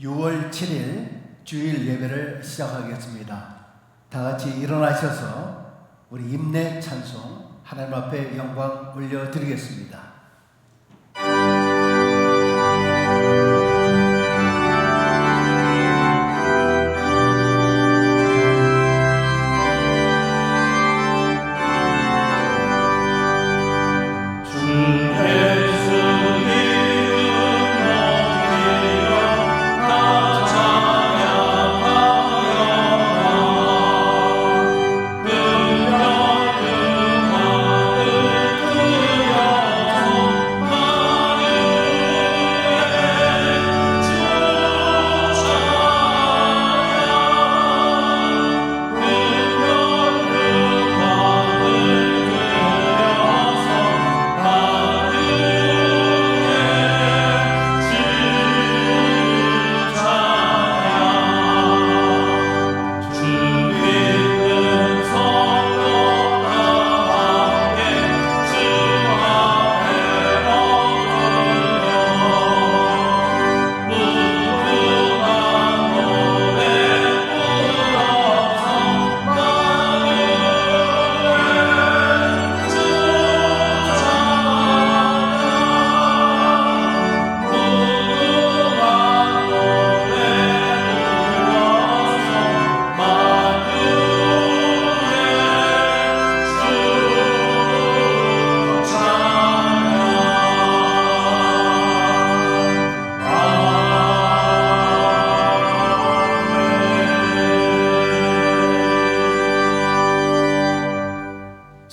6월 7일 주일 예배를 시작하겠습니다. 다 같이 일어나셔서 우리 임내 찬송 하나님 앞에 영광 올려드리겠습니다.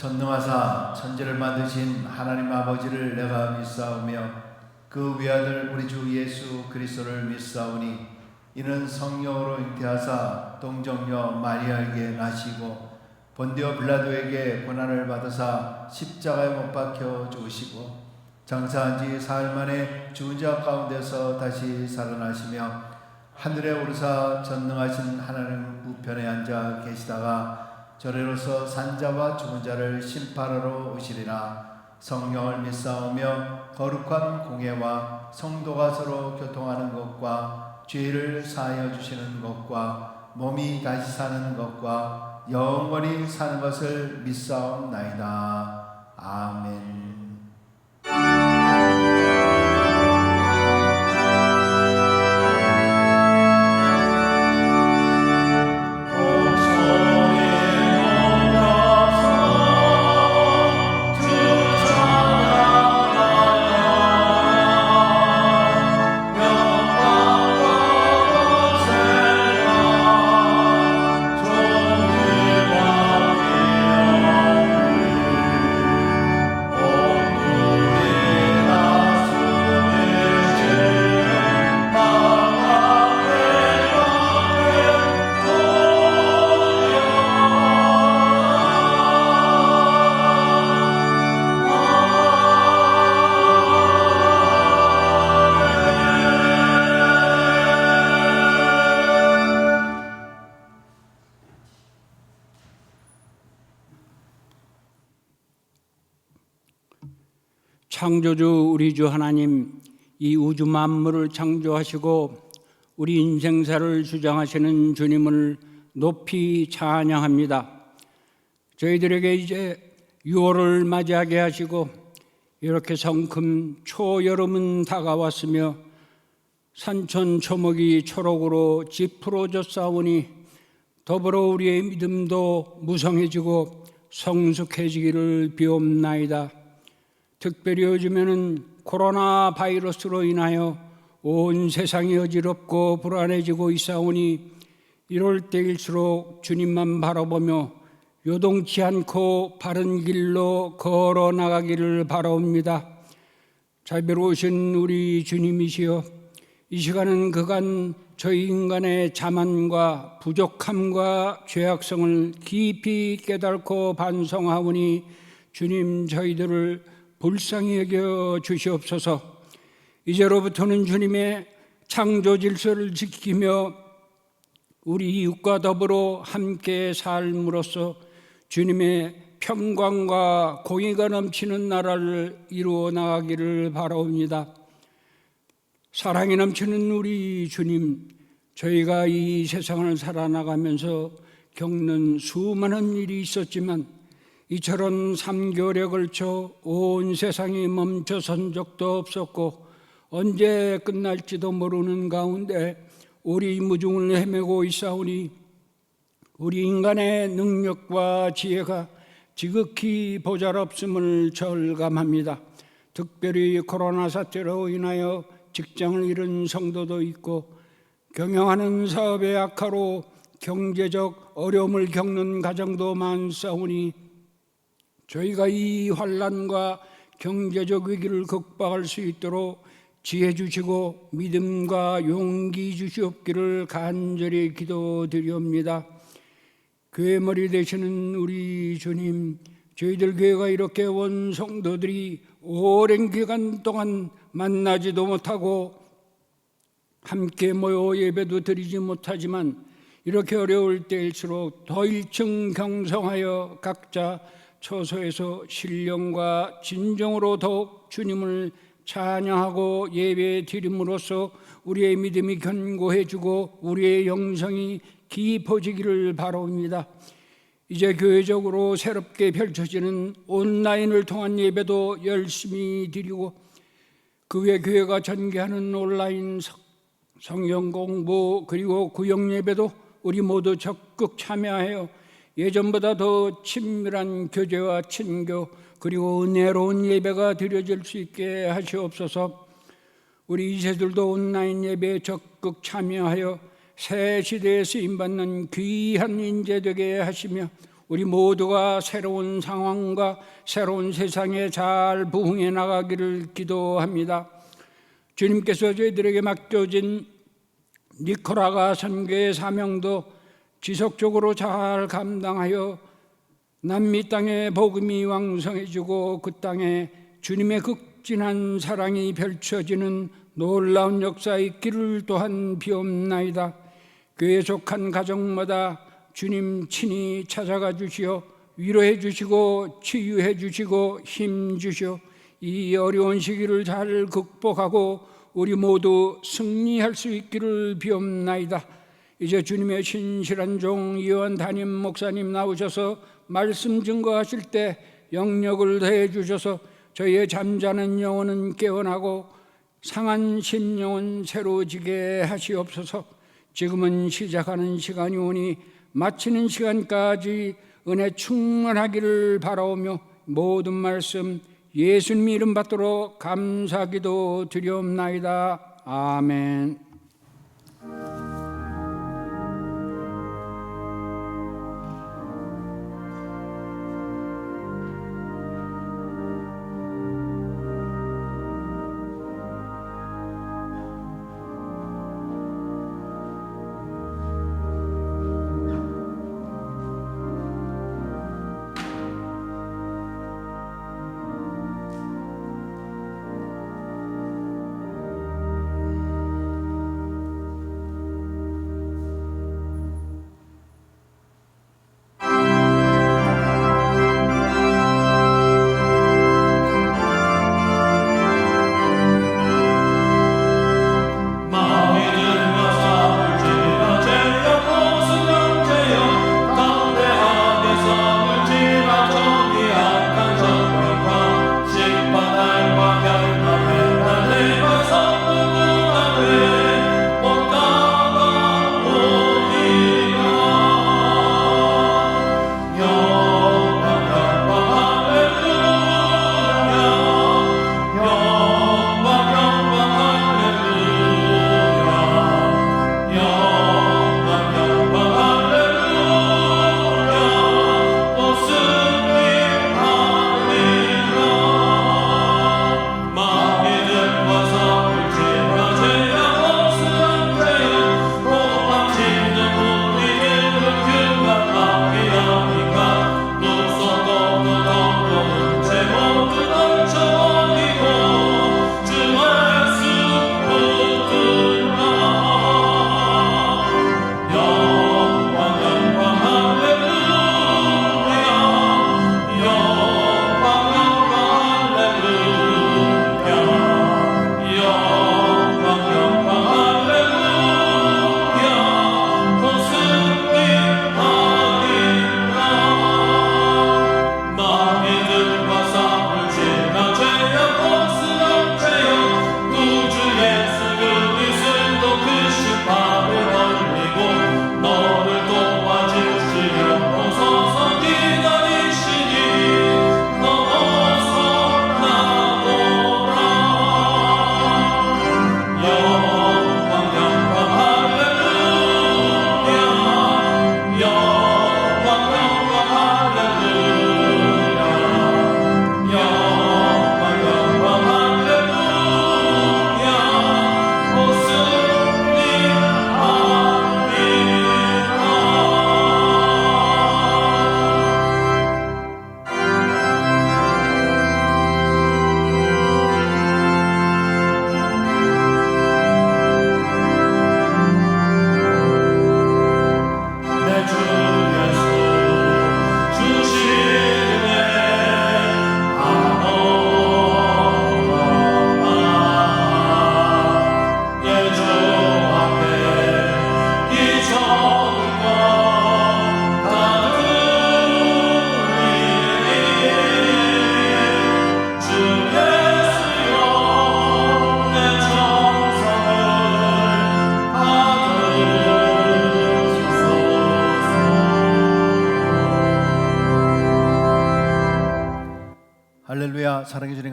전능하사 천지를 만드신 하나님 아버지를 내가 믿사오며 그 외아들 우리 주 예수 그리스도를 믿사오니 이는 성령으로 잉태하사 동정녀 마리아에게 나시고 본디오 빌라도에게 고난을 받으사 십자가에 못 박혀 죽으시고 장사한 지 사흘 만에 죽은 자 가운데서 다시 살아나시며 하늘에 오르사 전능하신 하나님 우편에 앉아 계시다가 저래로서 산자와 죽은 자를 심판하러 오시리라. 성령을 믿사오며 거룩한 공예와 성도가 서로 교통하는 것과 죄를 사하여 주시는 것과 몸이 다시 사는 것과 영원히 사는 것을 믿사옵나이다. 아멘. 창조주 우리 주 하나님, 이 우주 만물을 창조하시고 우리 인생사를 주장하시는 주님을 높이 찬양합니다. 저희들에게 이제 6월을 맞이하게 하시고 이렇게 성큼 초여름은 다가왔으며 산천 초목이 초록으로 짚으러졌사오니 더불어 우리의 믿음도 무성해지고 성숙해지기를 비옵나이다. 특별히 요즘에는 코로나 바이러스로 인하여 온 세상이 어지럽고 불안해지고 있사오니 이럴 때일수록 주님만 바라보며 요동치 않고 바른 길로 걸어 나가기를 바라옵니다. 자비로우신 우리 주님이시여, 이 시간은 그간 저희 인간의 자만과 부족함과 죄악성을 깊이 깨닫고 반성하오니 주님, 저희들을 불쌍히 여겨 주시옵소서. 이제로부터는 주님의 창조 질서를 지키며 우리 이웃과 더불어 함께 삶으로써 주님의 평강과 공의가 넘치는 나라를 이루어 나가기를 바라옵니다. 사랑이 넘치는 우리 주님, 저희가 이 세상을 살아나가면서 겪는 수많은 일이 있었지만 이처럼 3개월에 걸쳐 온 세상이 멈춰선 적도 없었고 언제 끝날지도 모르는 가운데 우리 무중을 헤매고 있사오니 우리 인간의 능력과 지혜가 지극히 보잘없음을 절감합니다. 특별히 코로나 사태로 인하여 직장을 잃은 성도도 있고 경영하는 사업의 악화로 경제적 어려움을 겪는 가정도 많사오니 저희가 이 환난과 경제적 위기를 극복할 수 있도록 지혜 주시고 믿음과 용기 주시옵기를 간절히 기도드리옵니다. 교회 머리 되시는 우리 주님, 저희들 교회가 이렇게 온 성도들이 오랜 기간 동안 만나지도 못하고 함께 모여 예배도 드리지 못하지만 이렇게 어려울 때일수록 더 일층경성하여 각자 처소에서 신령과 진정으로 더욱 주님을 찬양하고 예배 드림으로써 우리의 믿음이 견고해지고 우리의 영성이 깊어지기를 바라옵니다. 이제 교회적으로 새롭게 펼쳐지는 온라인을 통한 예배도 열심히 드리고 그 외 교회가 전개하는 온라인 성경 공부 그리고 구역 예배도 우리 모두 적극 참여하여 예전보다 더 친밀한 교제와 친교 그리고 은혜로운 예배가 드려질 수 있게 하시옵소서. 우리 이세들도 온라인 예배에 적극 참여하여 새 시대에 쓰임받는 귀한 인재 되게 하시며 우리 모두가 새로운 상황과 새로운 세상에 잘 부응해 나가기를 기도합니다. 주님께서 저희들에게 맡겨진 니코라가 선교의 사명도 지속적으로 잘 감당하여 남미 땅에 복음이 왕성해지고 그 땅에 주님의 극진한 사랑이 펼쳐지는 놀라운 역사 있기를 또한 비옵나이다. 교회에 속한 가정마다 주님 친히 찾아가 주시어 위로해 주시고 치유해 주시고 힘 주시어 이 어려운 시기를 잘 극복하고 우리 모두 승리할 수 있기를 비옵나이다. 이제 주님의 신실한 종 이완 담임 목사님 나오셔서 말씀 증거하실 때 영력을 더해 주셔서 저희의 잠자는 영혼은 깨어나고 상한 심령은 새로워지게 하시옵소서. 지금은 시작하는 시간이 오니 마치는 시간까지 은혜 충만하기를 바라오며 모든 말씀 예수님 이름 받도록 감사기도 드리옵나이다. 아멘.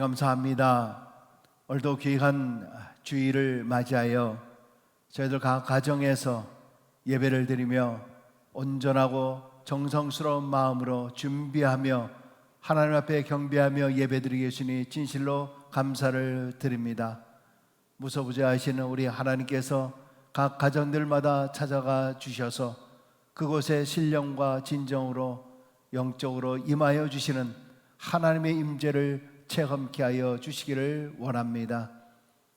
감사합니다. 오늘도 귀한 주일을 맞이하여 저희들 각 가정에서 예배를 드리며 온전하고 정성스러운 마음으로 준비하며 하나님 앞에 경배하며 예배드리게 하시니 진실로 감사를 드립니다. 무소부재하시는 우리 하나님께서 각 가정들마다 찾아가 주셔서 그곳에 신령과 진정으로 영적으로 임하여 주시는 하나님의 임재를 체험케 하여 주시기를 원합니다.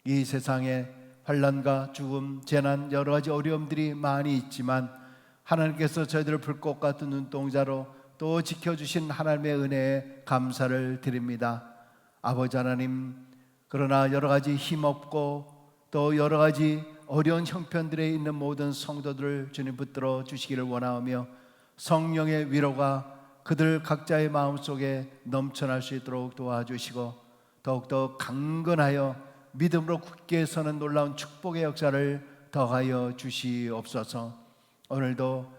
이 세상에 환난과 죽음, 재난, 여러 가지 어려움들이 많이 있지만 하나님께서 저희들을 불꽃 같은 눈동자로 또 지켜주신 하나님의 은혜에 감사를 드립니다. 아버지 하나님, 그러나 여러 가지 힘없고 또 여러 가지 어려운 형편들에 있는 모든 성도들을 주님 붙들어 주시기를 원하며 성령의 위로가 그들 각자의 마음속에 넘쳐날 수 있도록 도와주시고 더욱더 강건하여 믿음으로 굳게 서는 놀라운 축복의 역사를 더하여 주시옵소서. 오늘도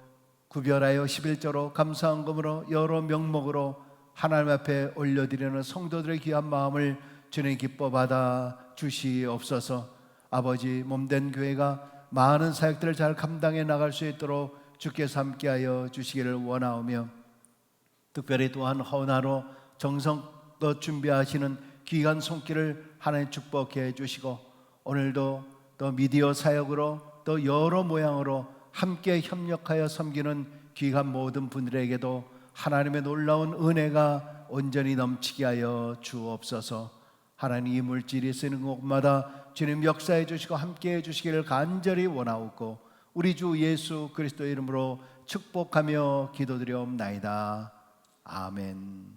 구별하여 11조로 감사헌금으로 여러 명목으로 하나님 앞에 올려드리는 성도들의 귀한 마음을 주님 기뻐 받아 주시옵소서. 아버지, 몸된 교회가 많은 사역들을 잘 감당해 나갈 수 있도록 주께서 함께하여 주시기를 원하오며 특별히 또한 헌화로 정성껏 준비하시는 귀한 손길을 하나님 축복해 주시고 오늘도 또 미디어 사역으로 또 여러 모양으로 함께 협력하여 섬기는 귀한 모든 분들에게도 하나님의 놀라운 은혜가 온전히 넘치게 하여 주옵소서. 하나님, 이 물질이 쓰는 곳마다 주님 역사해 주시고 함께해 주시기를 간절히 원하옵고 우리 주 예수 그리스도의 이름으로 축복하며 기도드리옵나이다. 아멘.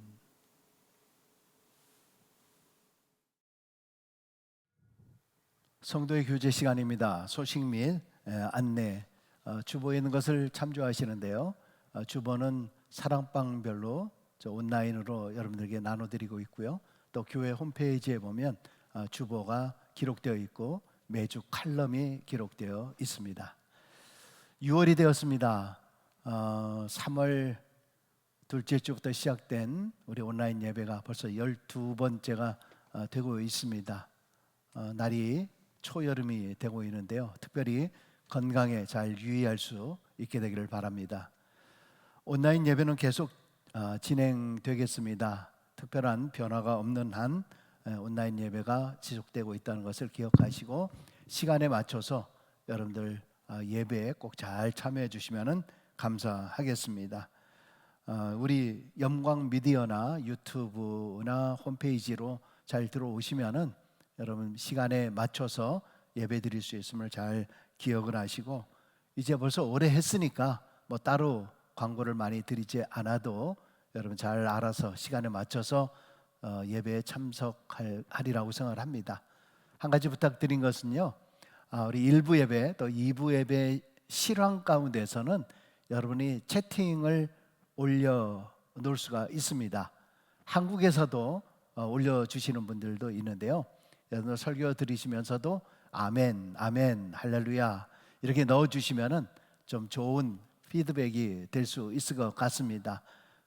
성도의 교제 시간입니다. 소식 및 안내, 주보에 있는 것을 참조하시는데요. 주보는 사랑방별로 온라인으로 여러분들에게 나눠드리고 있고요. 또 교회 홈페이지에 보면 주보가 기록되어 있고 매주 칼럼이 기록되어 있습니다. 6월이 되었습니다. 3월 둘째 주부터 시작된 우리 온라인 예배가 벌써 12번째가 되고 있습니다. 날이 초여름이 되고 있는데요. 특별히 건강에 잘 유의할 수 있게 되기를 바랍니다. 온라인 예배는 계속 진행되겠습니다. 특별한 변화가 없는 한 온라인 예배가 지속되고 있다는 것을 기억하시고 시간에 맞춰서 여러분들 예배에 꼭 잘 참여해 주시면 감사하겠습니다. 우리 영광 미디어나 유튜브나 홈페이지로 잘 들어오시면은 여러분 시간에 맞춰서 예배 드릴 수 있음을 잘 기억을 하시고 이제 벌써 오래 했으니까 뭐 따로 광고를 많이 드리지 않아도 여러분 잘 알아서 시간에 맞춰서 예배에 참석하리라고 생각을 합니다. 한 가지 부탁드린 것은요, 우리 1부 예배 또 2부 예배 실황 가운데서는 여러분이 채팅을 올려놓을 수가 있습니다. 한국에서도 올려주시는 분들도 있는데요. 여러분 설교 들으시면서도 아멘, 아멘, 할렐루야 이렇게 넣어주시면은 좀 좋은 피드백이 될 수 있을 것 같습니다.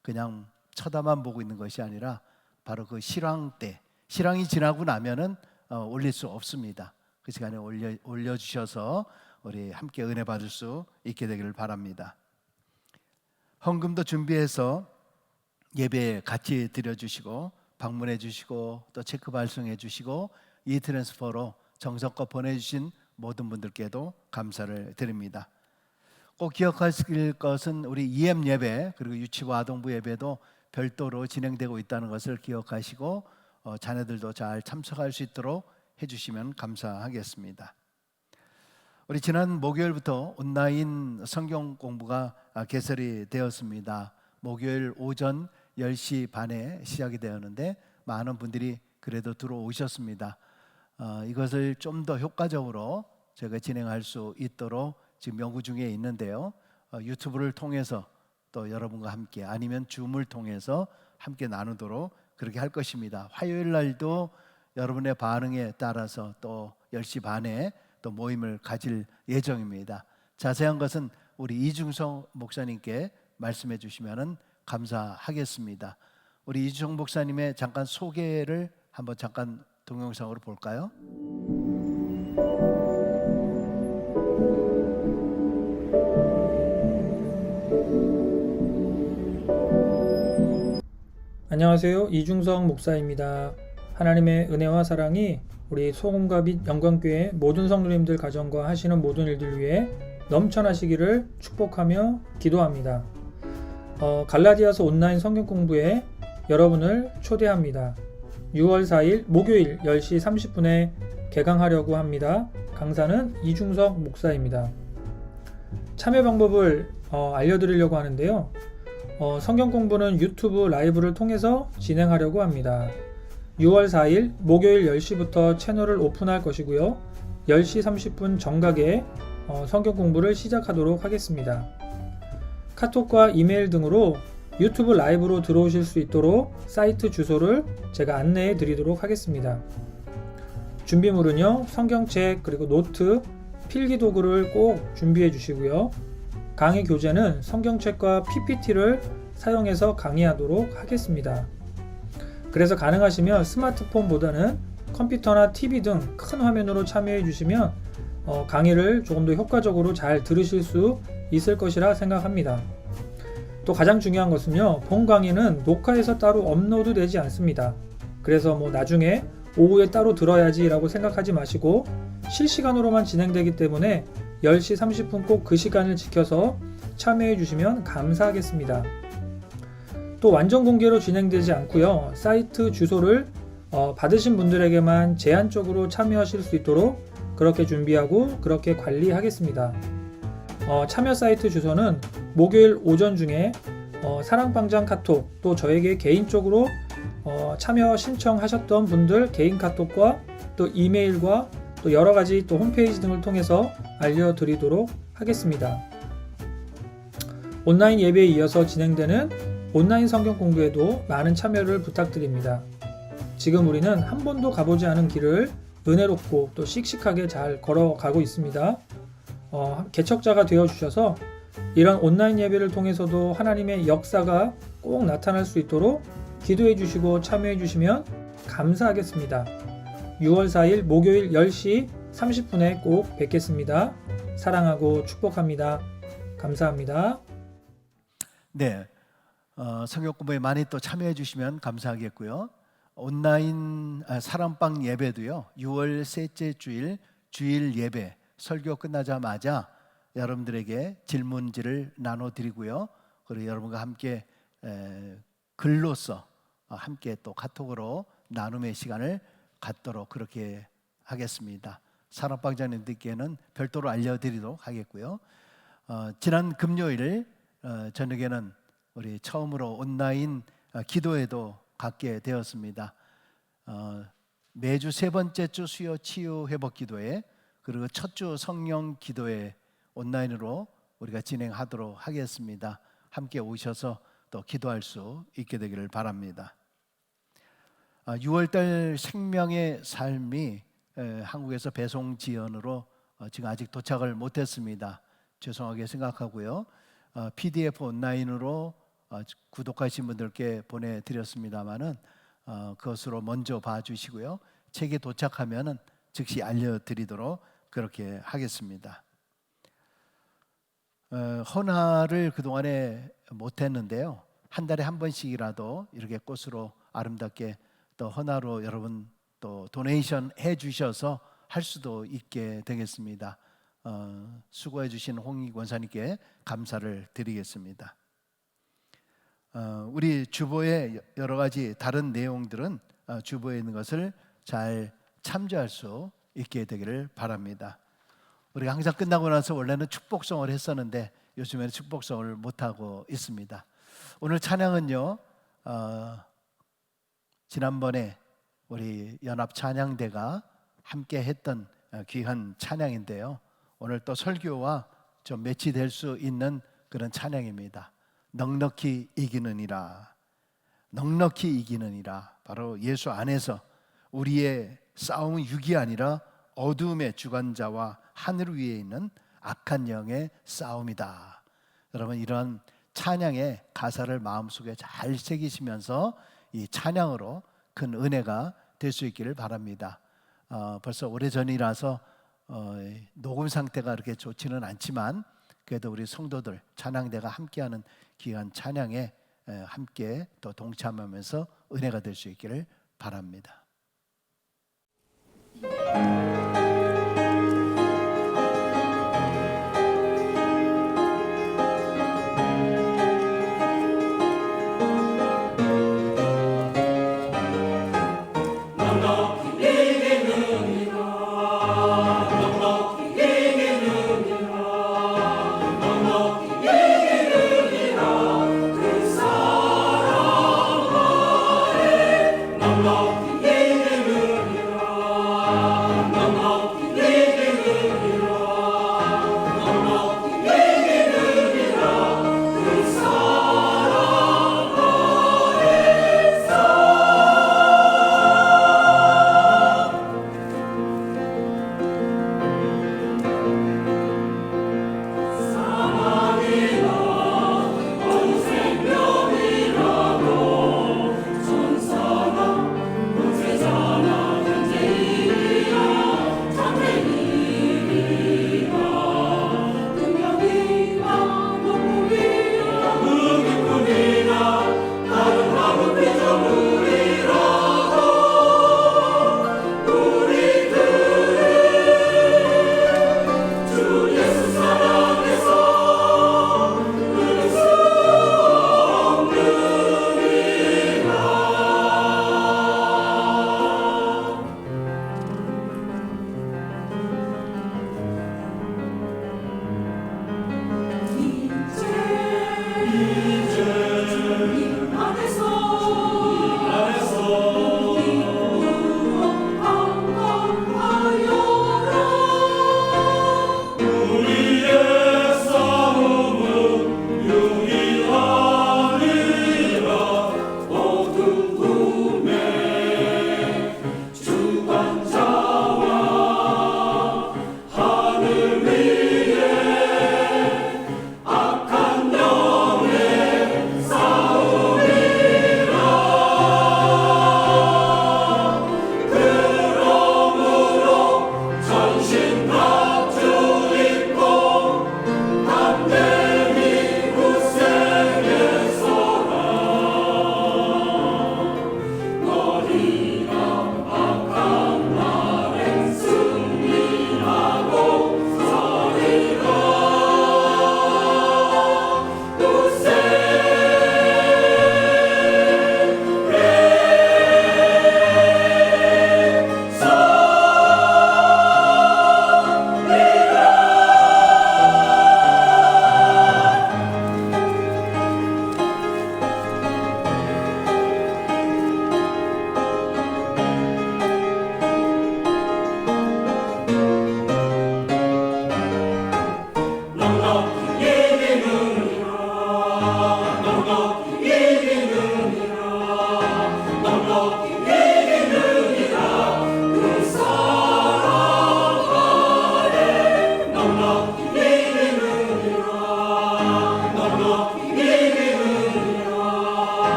그냥 쳐다만 보고 있는 것이 아니라 바로 그 실황 때, 실황이 지나고 나면은 올릴 수 없습니다. 그 시간에 올려주셔서 우리 함께 은혜 받을 수 있게 되기를 바랍니다. 헌금도 준비해서 예배에 같이 드려주시고 방문해 주시고 또 체크 발송해 주시고 이 트랜스퍼로 정성껏 보내주신 모든 분들께도 감사를 드립니다. 꼭 기억하실 것은 우리 EM 예배 그리고 유치부 아동부 예배도 별도로 진행되고 있다는 것을 기억하시고 자녀들도 잘 참석할 수 있도록 해주시면 감사하겠습니다. 우리 지난 목요일부터 온라인 성경 공부가 개설이 되었습니다. 목요일 오전 10시 반에 시작이 되었는데 많은 분들이 그래도 들어오셨습니다. 이것을 좀 더 효과적으로 제가 진행할 수 있도록 지금 연구 중에 있는데요. 유튜브를 통해서 또 여러분과 함께 아니면 줌을 통해서 함께 나누도록 그렇게 할 것입니다. 화요일 날도 여러분의 반응에 따라서 또 10시 반에 또 모임을 가질 예정입니다. 자세한 것은 우리 이중성 목사님께 말씀해 주시면 감사하겠습니다. 우리 이중성 목사님의 잠깐 소개를 한번 잠깐 동영상으로 볼까요? 안녕하세요. 이중성 목사입니다. 하나님의 은혜와 사랑이 우리 소금과 빛 영광교회 모든 성도님들 가정과 하시는 모든 일들 위해 넘쳐나시기를 축복하며 기도합니다. 갈라디아서 온라인 성경 공부에 여러분을 초대합니다. 6월 4일 목요일 10시 30분에 개강하려고 합니다. 강사는 이중석 목사입니다. 참여 방법을 알려드리려고 하는데요. 성경 공부는 유튜브 라이브를 통해서 진행하려고 합니다. 6월 4일 목요일 10시부터 채널을 오픈할 것이고요. 10시 30분 정각에 성경 공부를 시작하도록 하겠습니다. 카톡과 이메일 등으로 유튜브 라이브로 들어오실 수 있도록 사이트 주소를 제가 안내해 드리도록 하겠습니다. 준비물은요, 성경책 그리고 노트, 필기 도구를 꼭 준비해 주시고요. 강의 교재는 성경책과 PPT를 사용해서 강의하도록 하겠습니다. 그래서 가능하시면 스마트폰보다는 컴퓨터나 TV 등 큰 화면으로 참여해 주시면 강의를 조금 더 효과적으로 잘 들으실 수 있을 것이라 생각합니다. 또 가장 중요한 것은요, 본 강의는 녹화해서 따로 업로드 되지 않습니다. 그래서 나중에 오후에 따로 들어야지 라고 생각하지 마시고 실시간으로만 진행되기 때문에 10시 30분 꼭 그 시간을 지켜서 참여해 주시면 감사하겠습니다. 또 완전 공개로 진행되지 않고요. 사이트 주소를 받으신 분들에게만 제한적으로 참여하실 수 있도록 그렇게 준비하고 그렇게 관리하겠습니다. 참여 사이트 주소는 목요일 오전 중에 사랑방장 카톡, 또 저에게 개인적으로 참여 신청하셨던 분들 개인 카톡과 또 이메일과 또 여러가지 또 홈페이지 등을 통해서 알려드리도록 하겠습니다. 온라인 예배에 이어서 진행되는 온라인 성경 공부에도 많은 참여를 부탁드립니다. 지금 우리는 한 번도 가보지 않은 길을 은혜롭고 또 씩씩하게 잘 걸어가고 있습니다. 개척자가 되어주셔서 이런 온라인 예배를 통해서도 하나님의 역사가 꼭 나타날 수 있도록 기도해 주시고 참여해 주시면 감사하겠습니다. 6월 4일 목요일 10시 30분에 꼭 뵙겠습니다. 사랑하고 축복합니다. 감사합니다. 네, 성경 공부에 많이 또 참여해 주시면 감사하겠고요. 온라인 사랑방 예배도요, 6월 셋째 주일 주일 예배 설교 끝나자마자 여러분들에게 질문지를 나눠드리고요. 그리고 여러분과 함께 글로써 함께 또 카톡으로 나눔의 시간을 갖도록 그렇게 하겠습니다. 사랑방장님들께는 별도로 알려드리도록 하겠고요. 지난 금요일 저녁에는 우리 처음으로 온라인 기도회도 갖게 되었습니다. 매주 세 번째 주 수요 치유 회복 기도회, 그리고 첫 주 성령 기도회 온라인으로 우리가 진행하도록 하겠습니다. 함께 오셔서 또 기도할 수 있게 되기를 바랍니다. 6월달 생명의 삶이 한국에서 배송 지연으로 지금 아직 도착을 못했습니다. 죄송하게 생각하고요. PDF 온라인으로 구독하신 분들께 보내드렸습니다만은 그것으로 먼저 봐주시고요. 책이 도착하면은 즉시 알려드리도록 그렇게 하겠습니다. 헌화를 그동안에 못했는데요. 한 달에 한 번씩이라도 이렇게 꽃으로 아름답게 또 헌화로 여러분 또 도네이션 해주셔서 할 수도 있게 되겠습니다. 수고해 주신 홍익 원사님께 감사를 드리겠습니다. 우리 주보의 여러 가지 다른 내용들은 주보에 있는 것을 잘 참조할 수 있게 되기를 바랍니다. 우리가 항상 끝나고 나서 원래는 축복성을 했었는데 요즘에는 축복성을 못하고 있습니다. 오늘 찬양은요, 지난번에 우리 연합 찬양대가 함께 했던 귀한 찬양인데요, 오늘 또 설교와 좀 매치될 수 있는 그런 찬양입니다. 넉넉히 이기느니라. 넉넉히 이기느니라. 바로 예수 안에서 우리의 싸움은 육이 아니라 어둠의 주관자와 하늘 위에 있는 악한 영의 싸움이다. 여러분, 이런 찬양의 가사를 마음속에 잘 새기시면서 이 찬양으로 큰 은혜가 될 수 있기를 바랍니다. 벌써 오래전이라서 녹음 상태가 그렇게 좋지는 않지만 그래도 우리 성도들 찬양대가 함께하는 귀한 찬양에 함께 또 동참하면서 은혜가 될 수 있기를 바랍니다.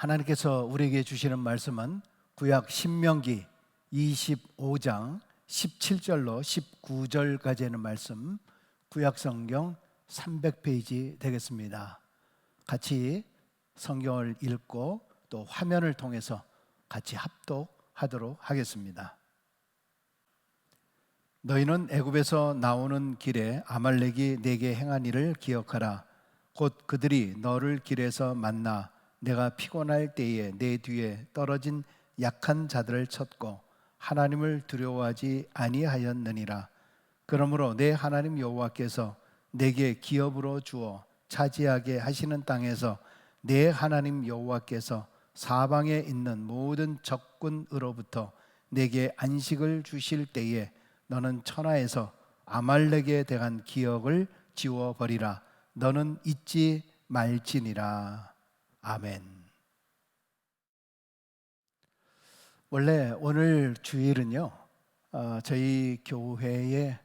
하나님께서 우리에게 주시는 말씀은 구약 신명기 25장 17절로 19절까지 있는 말씀, 구약 성경 300페이지 되겠습니다. 같이 성경을 읽고 또 화면을 통해서 같이 합독하도록 하겠습니다. 너희는 애굽에서 나오는 길에 아말렉이 내게 행한 일을 기억하라. 곧 그들이 너를 길에서 만나 내가 피곤할 때에 내 뒤에 떨어진 약한 자들을 쳤고 하나님을 두려워하지 아니하였느니라. 그러므로 내 하나님 여호와께서 내게 기업으로 주어 차지하게 하시는 땅에서 내 하나님 여호와께서 사방에 있는 모든 적군으로부터 내게 안식을 주실 때에 너는 천하에서 아말렉에 대한 기억을 지워버리라. 너는 잊지 말지니라. 아멘. 원래 오늘 주일은요, 저희 교회에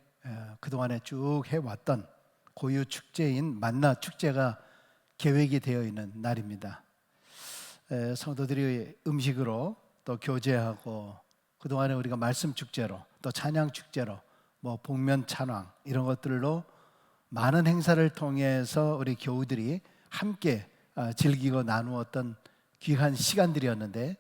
그동안에 쭉 해왔던 고유 축제인 만나 축제가 계획이 되어 있는 날입니다. 성도들이 음식으로 또 교제하고, 그동안에 우리가 말씀 축제로 또 찬양 축제로 뭐 복면 찬왕 이런 것들로 많은 행사를 통해서 우리 교우들이 함께 즐기고 나누었던 귀한 시간들이었는데,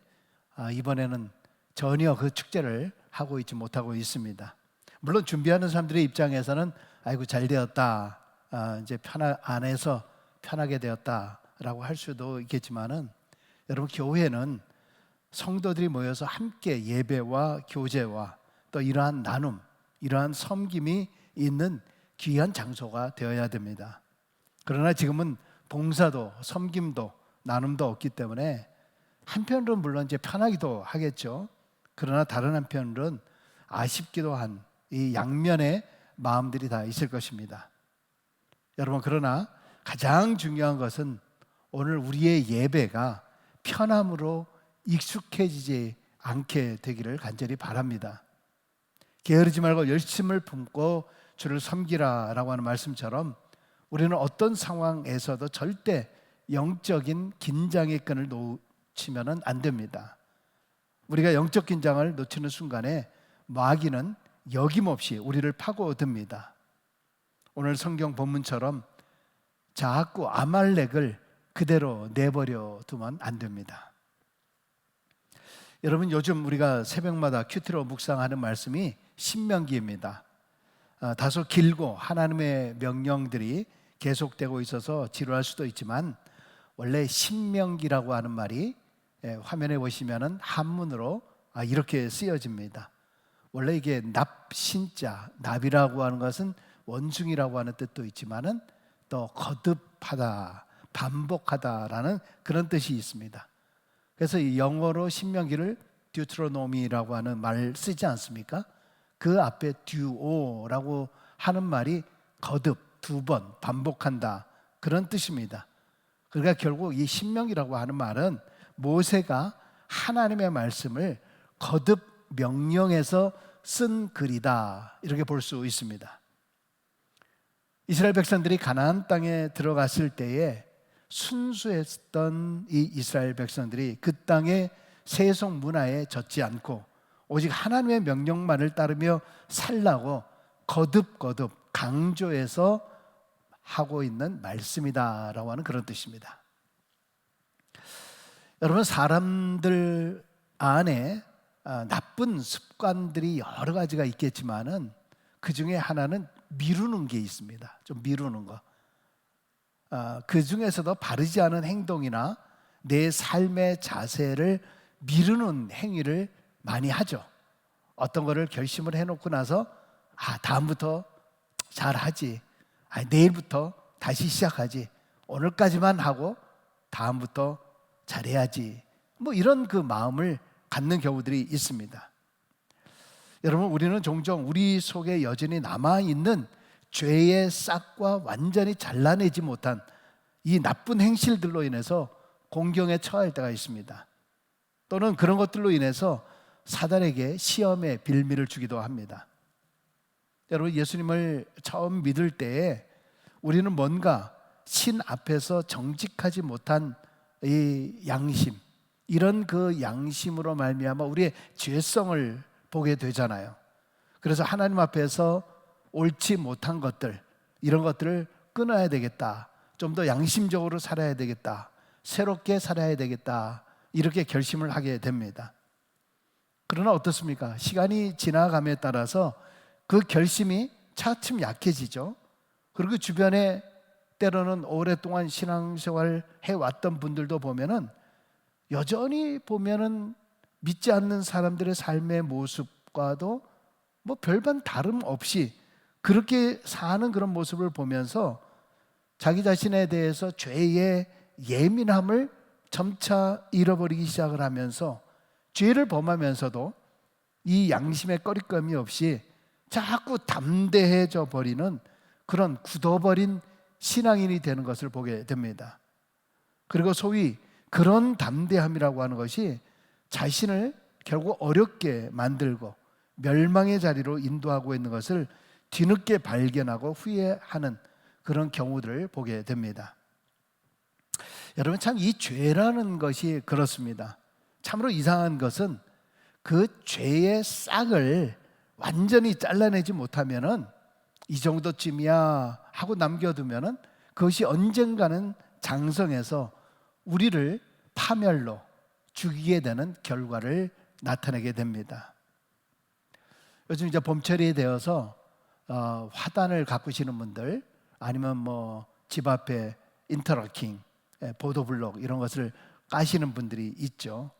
이번에는 전혀 그 축제를 하고 있지 못하고 있습니다. 물론 준비하는 사람들의 입장에서는 아이고 잘 되었다, 이제 안에서 편하게 되었다라고 할 수도 있겠지만은, 여러분, 교회는 성도들이 모여서 함께 예배와 교제와 또 이러한 나눔, 이러한 섬김이 있는 귀한 장소가 되어야 됩니다. 그러나 지금은 봉사도 섬김도 나눔도 없기 때문에 한편으로는 물론 이제 편하기도 하겠죠. 그러나 다른 한편으로는 아쉽기도 한 이 양면의 마음들이 다 있을 것입니다. 여러분, 그러나 가장 중요한 것은 오늘 우리의 예배가 편함으로 익숙해지지 않게 되기를 간절히 바랍니다. 게으르지 말고 열심을 품고 주를 섬기라라고 하는 말씀처럼 우리는 어떤 상황에서도 절대 영적인 긴장의 끈을 놓치면 안 됩니다. 우리가 영적 긴장을 놓치는 순간에 마귀는 여김없이 우리를 파고듭니다. 오늘 성경 본문처럼 자꾸 아말렉을 그대로 내버려 두면 안 됩니다. 여러분, 요즘 우리가 새벽마다 큐티로 묵상하는 말씀이 신명기입니다. 다소 길고 하나님의 명령들이 계속되고 있어서 지루할 수도 있지만, 원래 신명기라고 하는 말이 화면에 보시면은 한문으로 이렇게 쓰여집니다. 원래 이게 납신자, 납이라고 하는 것은 원숭이라고 하는 뜻도 있지만은 또 거듭하다, 반복하다라는 그런 뜻이 있습니다. 그래서 이 영어로 신명기를 듀트로노미라고 하는 말 쓰지 않습니까? 그 앞에 듀오라고 하는 말이 거듭, 두 번 반복한다, 그런 뜻입니다. 그러니까 결국 이 신명기라고 하는 말은 모세가 하나님의 말씀을 거듭 명령해서 쓴 글이다, 이렇게 볼 수 있습니다. 이스라엘 백성들이 가나안 땅에 들어갔을 때에 순수했던 이 이스라엘 백성들이 그 땅의 세속 문화에 젖지 않고 오직 하나님의 명령만을 따르며 살라고 거듭거듭 강조해서 하고 있는 말씀이다라고 하는 그런 뜻입니다. 여러분, 사람들 안에 나쁜 습관들이 여러 가지가 있겠지만은 그 중에 하나는 미루는 게 있습니다. 좀 미루는 거. 그 중에서도 바르지 않은 행동이나 내 삶의 자세를 미루는 행위를 많이 하죠. 어떤 거를 결심을 해놓고 나서 다음부터 잘하지, 내일부터 다시 시작하지, 오늘까지만 하고 다음부터 잘해야지, 뭐 이런 그 마음을 갖는 경우들이 있습니다. 여러분, 우리는 종종 우리 속에 여전히 남아있는 죄의 싹과 완전히 잘라내지 못한 이 나쁜 행실들로 인해서 공경에 처할 때가 있습니다. 또는 그런 것들로 인해서 사단에게 시험의 빌미를 주기도 합니다. 여러분, 예수님을 처음 믿을 때에 우리는 뭔가 신 앞에서 정직하지 못한 이 양심, 이런 그 양심으로 말미암아 우리의 죄성을 보게 되잖아요. 그래서 하나님 앞에서 옳지 못한 것들, 이런 것들을 끊어야 되겠다, 좀 더 양심적으로 살아야 되겠다, 새롭게 살아야 되겠다, 이렇게 결심을 하게 됩니다. 그러나 어떻습니까? 시간이 지나감에 따라서 그 결심이 차츰 약해지죠. 그리고 주변에 때로는 오랫동안 신앙생활을 해왔던 분들도 보면은 여전히 보면은 믿지 않는 사람들의 삶의 모습과도 뭐 별반 다름없이 그렇게 사는 그런 모습을 보면서 자기 자신에 대해서 죄의 예민함을 점차 잃어버리기 시작을 하면서 죄를 범하면서도 이 양심의 꺼리낌이 없이 자꾸 담대해져 버리는 그런 굳어버린 신앙인이 되는 것을 보게 됩니다. 그리고 소위 그런 담대함이라고 하는 것이 자신을 결국 어렵게 만들고 멸망의 자리로 인도하고 있는 것을 뒤늦게 발견하고 후회하는 그런 경우들을 보게 됩니다. 여러분, 참 이 죄라는 것이 그렇습니다. 참으로 이상한 것은 그 죄의 싹을 완전히 잘라내지 못하면은 이 정도쯤이야 하고 남겨두면은 그것이 언젠가는 장성해서 우리를 파멸로 죽이게 되는 결과를 나타내게 됩니다. 요즘 이제 봄철이 되어서 화단을 가꾸시는 분들, 아니면 뭐 집 앞에 인터로킹, 보도블록 이런 것을 까시는 분들이 있죠.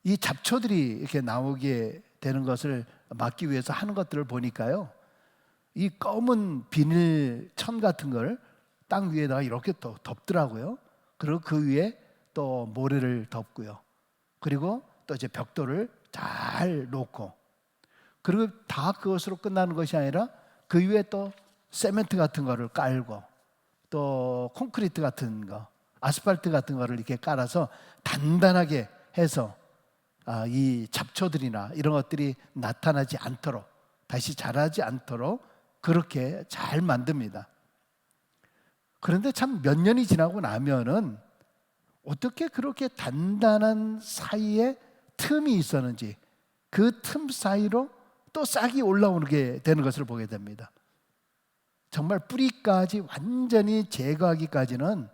이 잡초들이 이렇게 나오게 되는 것을 막기 위해서 하는 것들을 보니까요, 이 검은 비닐 천 같은 걸 땅 위에다가 이렇게 또 덮더라고요. 그리고 그 위에 또 모래를 덮고요. 그리고 또 이제 벽돌을 잘 놓고, 그리고 다 그것으로 끝나는 것이 아니라 그 위에 또 세멘트 같은 거를 깔고, 또 콘크리트 같은 거, 아스팔트 같은 거를 이렇게 깔아서 단단하게 해서 이 잡초들이나 이런 것들이 나타나지 않도록, 다시 자라지 않도록 그렇게 잘 만듭니다. 그런데 참 몇 년이 지나고 나면은 어떻게 그렇게 단단한 사이에 틈이 있었는지 그 틈 사이로 또 싹이 올라오게 되는 것을 보게 됩니다. 정말 뿌리까지 완전히 제거하기까지는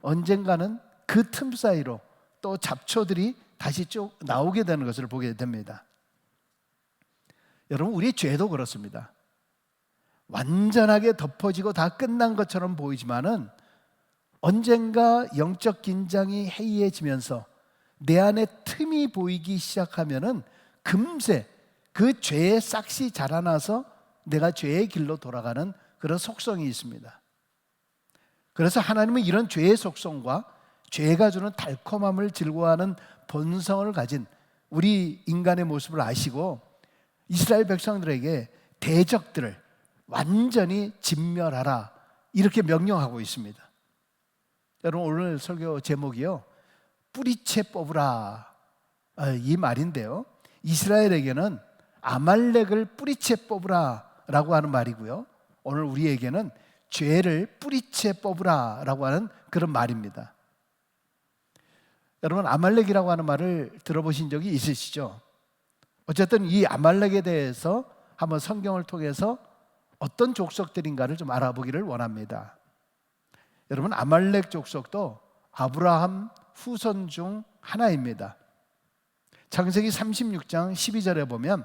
언젠가는 그 틈 사이로 또 잡초들이 다시 쭉 나오게 되는 것을 보게 됩니다. 여러분, 우리의 죄도 그렇습니다. 완전하게 덮어지고 다 끝난 것처럼 보이지만은 언젠가 영적 긴장이 해이해지면서 내 안에 틈이 보이기 시작하면은 금세 그 죄의 싹이 자라나서 내가 죄의 길로 돌아가는 그런 속성이 있습니다. 그래서 하나님은 이런 죄의 속성과 죄가 주는 달콤함을 즐거워하는 본성을 가진 우리 인간의 모습을 아시고 이스라엘 백성들에게 대적들을 완전히 진멸하라, 이렇게 명령하고 있습니다. 여러분, 오늘 설교 제목이요, 뿌리채 뽑으라, 이 말인데요, 이스라엘에게는 아말렉을 뿌리채 뽑으라 라고 하는 말이고요, 오늘 우리에게는 죄를 뿌리채 뽑으라 라고 하는 그런 말입니다. 여러분, 아말렉이라고 하는 말을 들어보신 적이 있으시죠? 어쨌든 이 아말렉에 대해서 한번 성경을 통해서 어떤 족속들인가를 좀 알아보기를 원합니다. 여러분, 아말렉 족속도 아브라함 후손 중 하나입니다. 창세기 36장 12절에 보면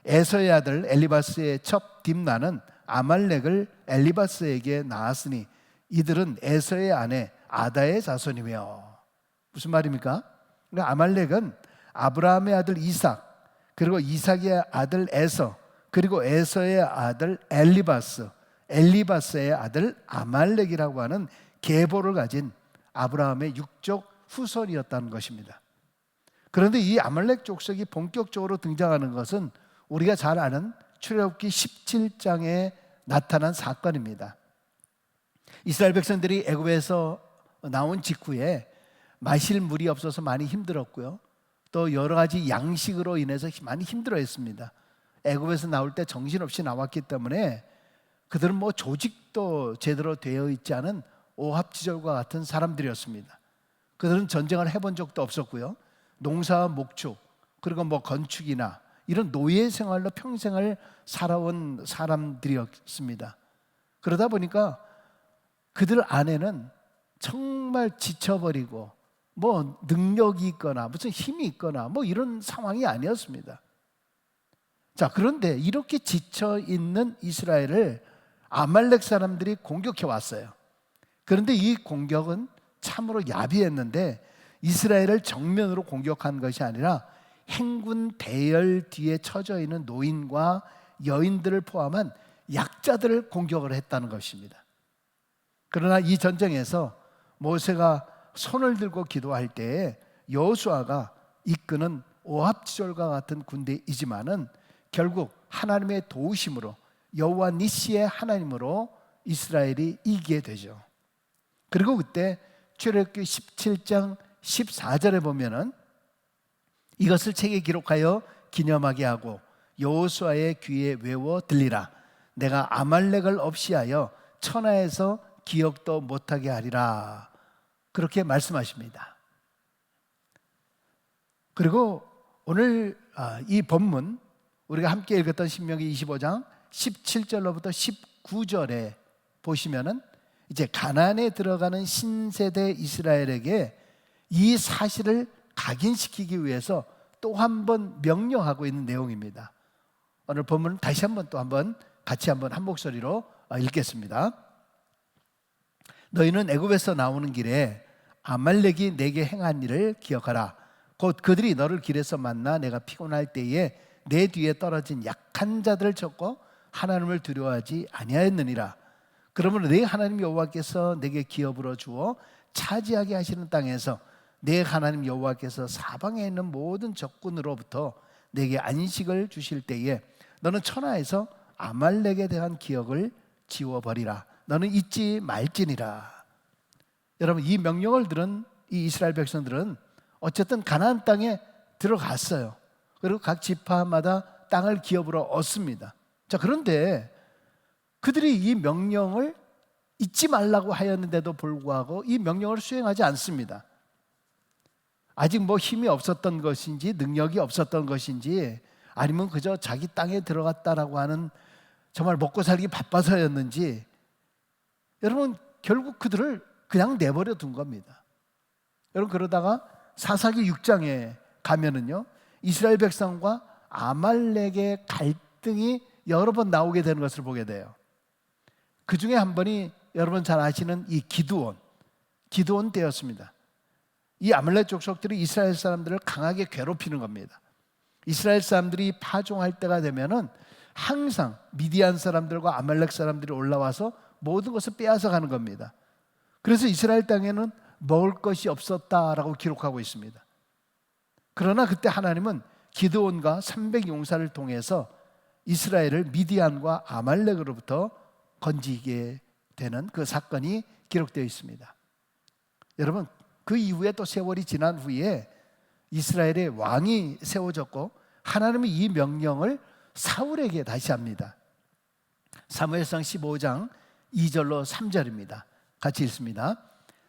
에서의 아들 엘리바스의 첩 딥나는 아말렉을 엘리바스에게 낳았으니 이들은 에서의 아내 아다의 자손이며. 무슨 말입니까? 그러니까 아말렉은 아브라함의 아들 이삭, 그리고 이삭의 아들 에서, 그리고 에서의 아들 엘리바스, 엘리바스의 아들 아말렉이라고 하는 계보를 가진 아브라함의 육족 후손이었다는 것입니다. 그런데 이 아말렉 족속이 본격적으로 등장하는 것은 우리가 잘 아는 출애굽기 17장에 나타난 사건입니다. 이스라엘 백성들이 애굽에서 나온 직후에 마실 물이 없어서 많이 힘들었고요, 또 여러 가지 양식으로 인해서 많이 힘들어했습니다. 애굽에서 나올 때 정신없이 나왔기 때문에 그들은 뭐 조직도 제대로 되어 있지 않은 오합지졸과 같은 사람들이었습니다. 그들은 전쟁을 해본 적도 없었고요, 농사와 목축, 그리고 뭐 건축이나 이런 노예 생활로 평생을 살아온 사람들이었습니다. 그러다 보니까 그들 안에는 정말 지쳐버리고 뭐 능력이 있거나 무슨 힘이 있거나 뭐 이런 상황이 아니었습니다. 자, 그런데 이렇게 지쳐 있는 이스라엘을 아말렉 사람들이 공격해 왔어요. 그런데 이 공격은 참으로 야비했는데 이스라엘을 정면으로 공격한 것이 아니라 행군 대열 뒤에 처져 있는 노인과 여인들을 포함한 약자들을 공격을 했다는 것입니다. 그러나 이 전쟁에서 모세가 손을 들고 기도할 때에 여호수아가 이끄는 오합지졸과 같은 군대이지만은 결국 하나님의 도우심으로 여호와 니시의 하나님으로 이스라엘이 이기게 되죠. 그리고 그때 출애굽기 17장 14절에 보면은 이것을 책에 기록하여 기념하게 하고 여호수아의 귀에 외워 들리라. 내가 아말렉을 없이하여 천하에서 기억도 못하게 하리라. 그렇게 말씀하십니다. 그리고 오늘 이 본문 우리가 함께 읽었던 신명기 25장 17절로부터 19절에 보시면은 이제 가나안에 들어가는 신세대 이스라엘에게 이 사실을 각인시키기 위해서 또 한 번 명령하고 있는 내용입니다. 오늘 본문 다시 한번 또 한번 같이 한번 한 목소리로 읽겠습니다. 너희는 애굽에서 나오는 길에 아말렉이 내게 행한 일을 기억하라. 곧 그들이 너를 길에서 만나 내가 피곤할 때에 내 뒤에 떨어진 약한 자들을 쳤고 하나님을 두려워하지 아니하였느니라. 그러므로 내 하나님 여호와께서 내게 기업으로 주어 차지하게 하시는 땅에서 내 하나님 여호와께서 사방에 있는 모든 적군으로부터 내게 안식을 주실 때에 너는 천하에서 아말렉에 대한 기억을 지워버리라. 너는 잊지 말지니라. 여러분, 이 명령을 들은 이 이스라엘 백성들은 어쨌든 가나안 땅에 들어갔어요. 그리고 각 지파마다 땅을 기업으로 얻습니다. 자, 그런데 그들이 이 명령을 잊지 말라고 하였는데도 불구하고 이 명령을 수행하지 않습니다. 아직 뭐 힘이 없었던 것인지 능력이 없었던 것인지 아니면 그저 자기 땅에 들어갔다라고 하는 정말 먹고 살기 바빠서였는지 여러분 결국 그들을 그냥 내버려 둔 겁니다. 여러분 그러다가 사사기 6장에 가면은요 이스라엘 백성과 아말렉의 갈등이 여러 번 나오게 되는 것을 보게 돼요. 그 중에 한 번이 여러분 잘 아시는 이 기드온 때였습니다. 이 아말렉 족속들이 이스라엘 사람들을 강하게 괴롭히는 겁니다. 이스라엘 사람들이 파종할 때가 되면은 항상 미디안 사람들과 아말렉 사람들이 올라와서 모든 것을 빼앗아 가는 겁니다. 그래서 이스라엘 땅에는 먹을 것이 없었다라고 기록하고 있습니다. 그러나 그때 하나님은 기드온과 300용사를 통해서 이스라엘을 미디안과 아말렉으로부터 건지게 되는 그 사건이 기록되어 있습니다. 여러분 그 이후에 또 세월이 지난 후에 이스라엘의 왕이 세워졌고 하나님은 이 명령을 사울에게 다시 합니다. 사무엘상 15장 2절로 3절입니다. 같이 읽습니다.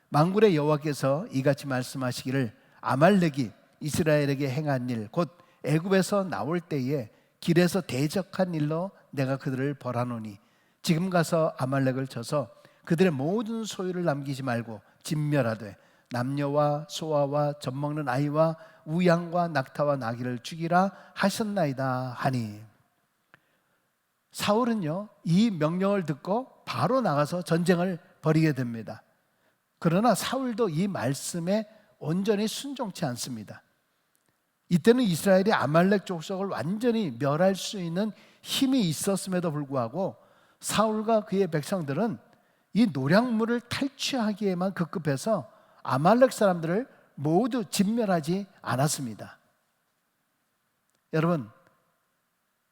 만군의 여호와께서 이같이 말씀하시기를 아말렉이 이스라엘에게 행한 일 곧 애굽에서 나올 때에 길에서 대적한 일로 내가 그들을 벌하노니 지금 가서 아말렉을 쳐서 그들의 모든 소유를 남기지 말고 진멸하되 남녀와 소아와 젖먹는 아이와 우양과 낙타와 나귀를 죽이라 하셨나이다 하니 사울은요 이 명령을 듣고 바로 나가서 전쟁을 벌이게 됩니다. 그러나 사울도 이 말씀에 온전히 순종치 않습니다. 이때는 이스라엘이 아말렉 족속을 완전히 멸할 수 있는 힘이 있었음에도 불구하고 사울과 그의 백성들은 이 노략물을 탈취하기에만 급급해서 아말렉 사람들을 모두 진멸하지 않았습니다. 여러분,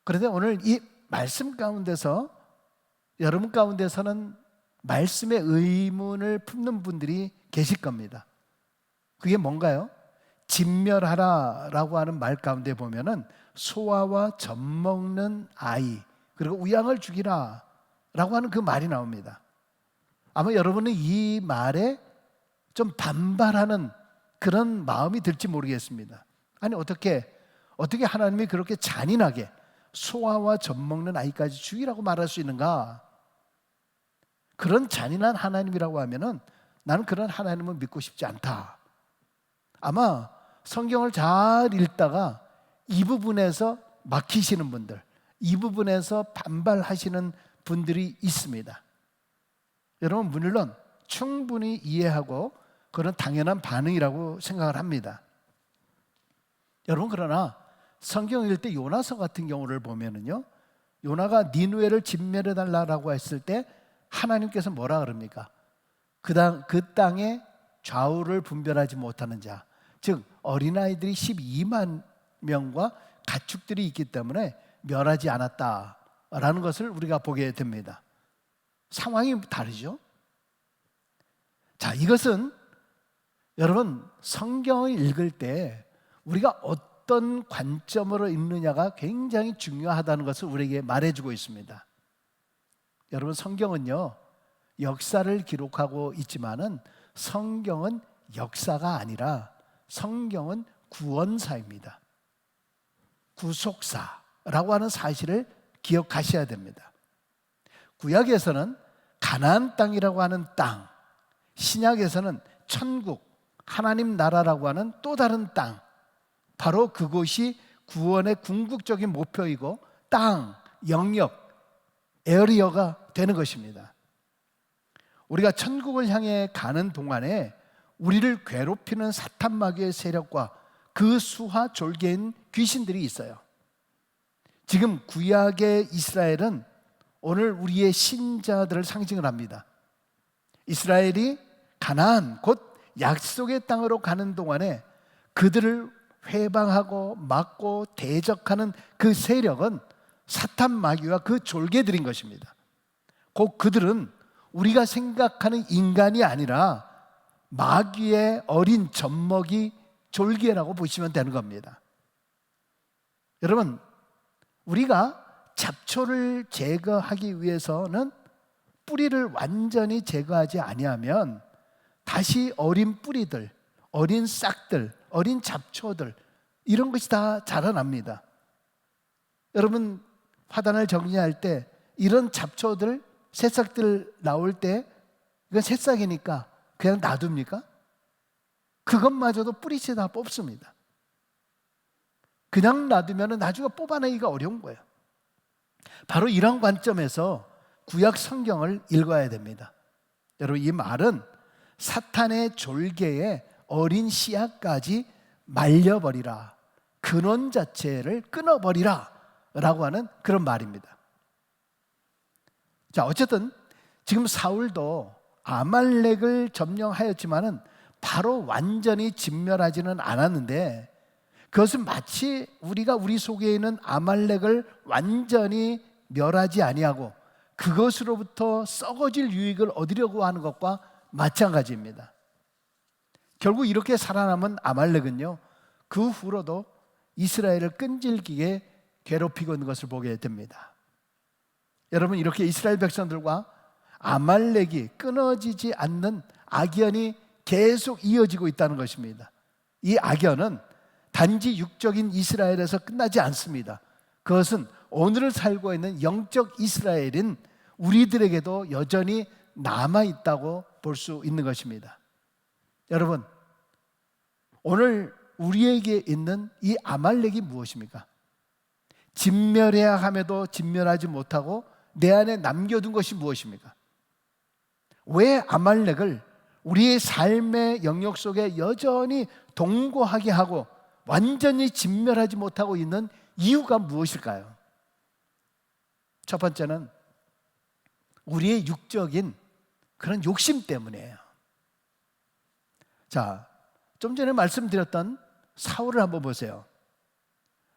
그런데 오늘 이 말씀 가운데서 여러분 가운데서는 말씀의 의문을 품는 분들이 계실 겁니다. 그게 뭔가요? 진멸하라라고 하는 말 가운데 보면은 소아와 젖먹는 아이 그리고 우양을 죽이라 라고 하는 그 말이 나옵니다. 아마 여러분은 이 말에 좀 반발하는 그런 마음이 들지 모르겠습니다. 아니 어떻게 하나님이 그렇게 잔인하게 소아와 젖먹는 아이까지 죽이라고 말할 수 있는가? 그런 잔인한 하나님이라고 하면은 나는 그런 하나님을 믿고 싶지 않다. 아마 성경을 잘 읽다가 이 부분에서 막히시는 분들, 이 부분에서 반발하시는 분들이 있습니다. 여러분 물론 충분히 이해하고 그런 당연한 반응이라고 생각을 합니다. 여러분 그러나 성경 읽을 때 요나서 같은 경우를 보면은요, 요나가 니느웨를 진멸해 달라고 했을 때 하나님께서 뭐라 그럽니까? 그 땅에 좌우를 분별하지 못하는 자, 즉 어린아이들이 12만 명과 가축들이 있기 때문에 멸하지 않았다라는 것을 우리가 보게 됩니다. 상황이 다르죠. 자, 이것은 여러분 성경을 읽을 때 우리가 어떤 관점으로 읽느냐가 굉장히 중요하다는 것을 우리에게 말해주고 있습니다. 여러분 성경은요 역사를 기록하고 있지만은 성경은 역사가 아니라 성경은 구원사입니다. 구속사라고 하는 사실을 기억하셔야 됩니다. 구약에서는 가나안 땅이라고 하는 땅, 신약에서는 천국, 하나님 나라라고 하는 또 다른 땅, 바로 그곳이 구원의 궁극적인 목표이고 땅, 영역, 에어리어가 되는 것입니다. 우리가 천국을 향해 가는 동안에 우리를 괴롭히는 사탄 마귀의 세력과 그 수하 졸개인 귀신들이 있어요. 지금 구약의 이스라엘은 오늘 우리의 신자들을 상징을 합니다. 이스라엘이 가나안 곧 약속의 땅으로 가는 동안에 그들을 회방하고 막고 대적하는 그 세력은 사탄 마귀와 그 졸개들인 것입니다. 곧 그들은 우리가 생각하는 인간이 아니라 마귀의 어린 젖먹이 졸개라고 보시면 되는 겁니다. 여러분, 우리가 잡초를 제거하기 위해서는 뿌리를 완전히 제거하지 아니하면 다시 어린 뿌리들, 어린 싹들, 어린 잡초들 이런 것이 다 자라납니다. 여러분 화단을 정리할 때 이런 잡초들, 새싹들 나올 때 이건 새싹이니까 그냥 놔둡니까? 그것마저도 뿌리채 다 뽑습니다. 그냥 놔두면 나중에 뽑아내기가 어려운 거예요. 바로 이런 관점에서 구약 성경을 읽어야 됩니다. 여러분 이 말은 사탄의 졸개에 어린 씨앗까지 말려버리라, 근원 자체를 끊어버리라 라고 하는 그런 말입니다. 자, 어쨌든 지금 사울도 아말렉을 점령하였지만은 바로 완전히 진멸하지는 않았는데 그것은 마치 우리가 우리 속에 있는 아말렉을 완전히 멸하지 아니하고 그것으로부터 썩어질 유익을 얻으려고 하는 것과 마찬가지입니다. 결국 이렇게 살아남은 아말렉은요 그 후로도 이스라엘을 끈질기게 괴롭히고 있는 것을 보게 됩니다. 여러분 이렇게 이스라엘 백성들과 아말렉이 끊어지지 않는 악연이 계속 이어지고 있다는 것입니다. 이 악연은 단지 육적인 이스라엘에서 끝나지 않습니다. 그것은 오늘을 살고 있는 영적 이스라엘인 우리들에게도 여전히 남아있다고 볼 수 있는 것입니다. 여러분 오늘 우리에게 있는 이 아말렉이 무엇입니까? 진멸해야 함에도 진멸하지 못하고 내 안에 남겨둔 것이 무엇입니까? 왜 아말렉을 우리의 삶의 영역 속에 여전히 동거하게 하고 완전히 진멸하지 못하고 있는 이유가 무엇일까요? 첫 번째는 우리의 육적인 그런 욕심 때문이에요. 자, 좀 전에 말씀드렸던 사울을 한번 보세요.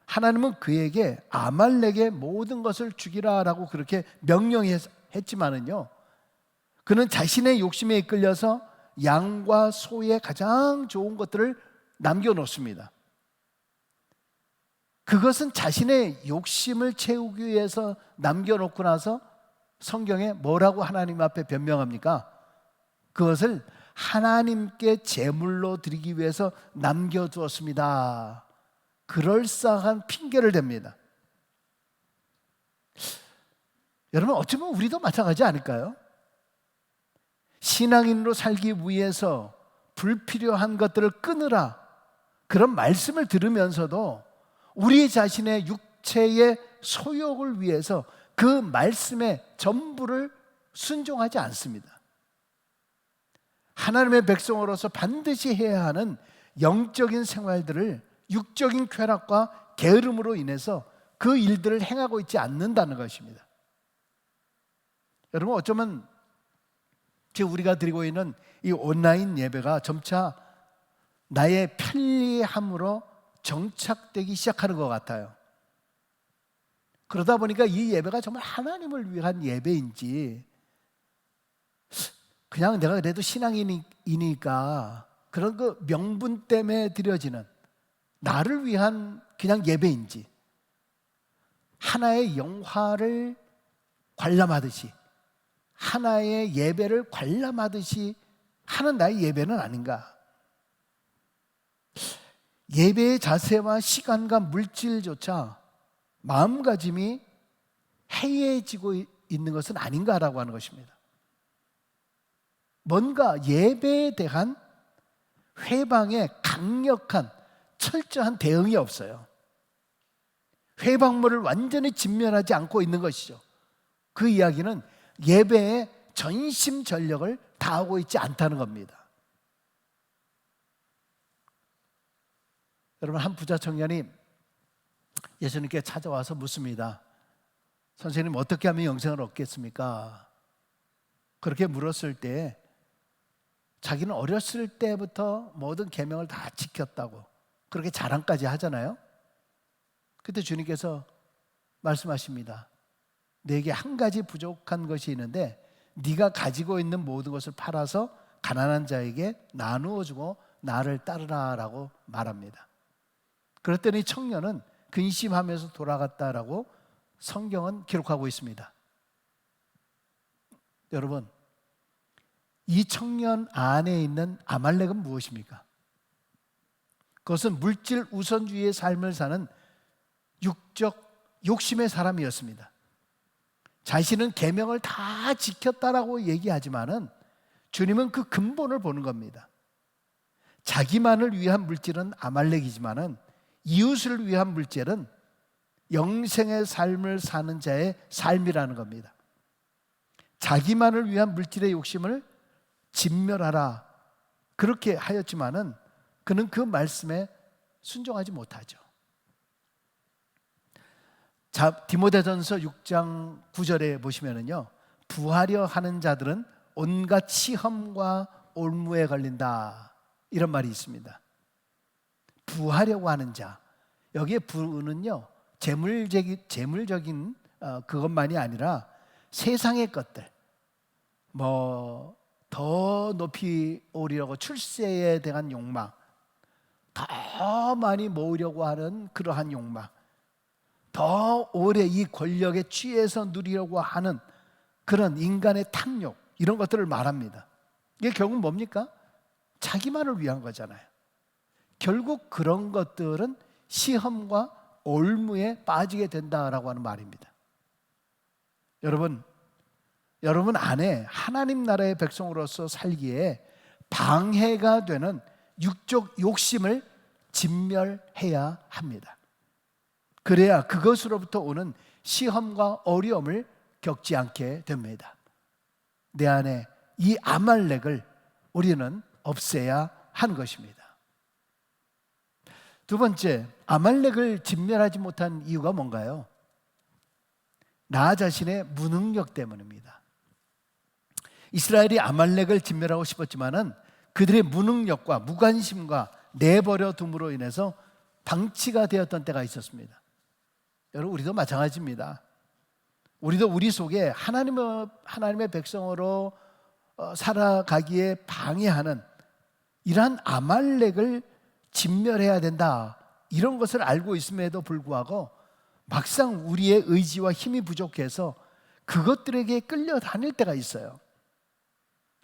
하나님은 그에게 아말렉의 모든 것을 죽이라라고 그렇게 명령했지만은요, 그는 자신의 욕심에 이끌려서 양과 소의 가장 좋은 것들을 남겨놓습니다. 그것은 자신의 욕심을 채우기 위해서 남겨놓고 나서 성경에 뭐라고 하나님 앞에 변명합니까? 그것을 하나님께 제물로 드리기 위해서 남겨두었습니다. 그럴싸한 핑계를 댑니다. 여러분 어쩌면 우리도 마찬가지 아닐까요? 신앙인으로 살기 위해서 불필요한 것들을 끊으라 그런 말씀을 들으면서도 우리 자신의 육체의 소욕을 위해서 그 말씀의 전부를 순종하지 않습니다. 하나님의 백성으로서 반드시 해야 하는 영적인 생활들을 육적인 쾌락과 게으름으로 인해서 그 일들을 행하고 있지 않는다는 것입니다. 여러분 어쩌면 지금 우리가 드리고 있는 이 온라인 예배가 점차 나의 편리함으로 정착되기 시작하는 것 같아요. 그러다 보니까 이 예배가 정말 하나님을 위한 예배인지, 그냥 내가 그래도 신앙인이니까 그런 그 명분 때문에 드려지는 나를 위한 그냥 예배인지, 하나의 영화를 관람하듯이, 하나의 예배를 관람하듯이 하는 나의 예배는 아닌가. 예배의 자세와 시간과 물질조차 마음가짐이 해이해지고 있는 것은 아닌가라고 하는 것입니다. 뭔가 예배에 대한 회방에 강력한 철저한 대응이 없어요. 회방물을 완전히 진멸하지 않고 있는 것이죠. 그 이야기는 예배에 전심전력을 다하고 있지 않다는 겁니다. 여러분, 한 부자 청년이 예수님께 찾아와서 묻습니다. 선생님, 어떻게 하면 영생을 얻겠습니까? 그렇게 물었을 때 자기는 어렸을 때부터 모든 계명을 다 지켰다고 그렇게 자랑까지 하잖아요. 그때 주님께서 말씀하십니다. 내게 한 가지 부족한 것이 있는데 네가 가지고 있는 모든 것을 팔아서 가난한 자에게 나누어 주고 나를 따르라라고 말합니다. 그랬더니 청년은 근심하면서 돌아갔다라고 성경은 기록하고 있습니다. 여러분, 이 청년 안에 있는 아말렉은 무엇입니까? 그것은 물질 우선주의의 삶을 사는 육적 욕심의 사람이었습니다. 자신은 계명을 다 지켰다라고 얘기하지만은 주님은 그 근본을 보는 겁니다. 자기만을 위한 물질은 아말렉이지만은 이웃을 위한 물질은 영생의 삶을 사는 자의 삶이라는 겁니다. 자기만을 위한 물질의 욕심을 진멸하라 그렇게 하였지만은 그는 그 말씀에 순종하지 못하죠. 자, 디모데전서 6장 9절에 보시면은요, 부하려 하는 자들은 온갖 시험과 올무에 걸린다 이런 말이 있습니다. 부하려고 하는 자, 여기에 부는요 재물적인 그것만이 아니라 세상의 것들, 뭐 더 높이 오르려고 출세에 대한 욕망, 더 많이 모으려고 하는 그러한 욕망, 더 오래 이 권력에 취해서 누리려고 하는 그런 인간의 탐욕, 이런 것들을 말합니다. 이게 결국 뭡니까? 자기만을 위한 거잖아요. 결국 그런 것들은 시험과 올무에 빠지게 된다라고 하는 말입니다. 여러분 안에 하나님 나라의 백성으로서 살기에 방해가 되는 육적 욕심을 진멸해야 합니다. 그래야 그것으로부터 오는 시험과 어려움을 겪지 않게 됩니다. 내 안에 이 아말렉을 우리는 없애야 하는 것입니다. 두 번째, 아말렉을 진멸하지 못한 이유가 뭔가요? 나 자신의 무능력 때문입니다. 이스라엘이 아말렉을 진멸하고 싶었지만은 그들의 무능력과 무관심과 내버려 둠으로 인해서 방치가 되었던 때가 있었습니다. 여러분, 우리도 마찬가지입니다. 우리도 우리 속에 하나님의 백성으로 살아가기에 방해하는 이러한 아말렉을 진멸해야 된다, 이런 것을 알고 있음에도 불구하고 막상 우리의 의지와 힘이 부족해서 그것들에게 끌려다닐 때가 있어요.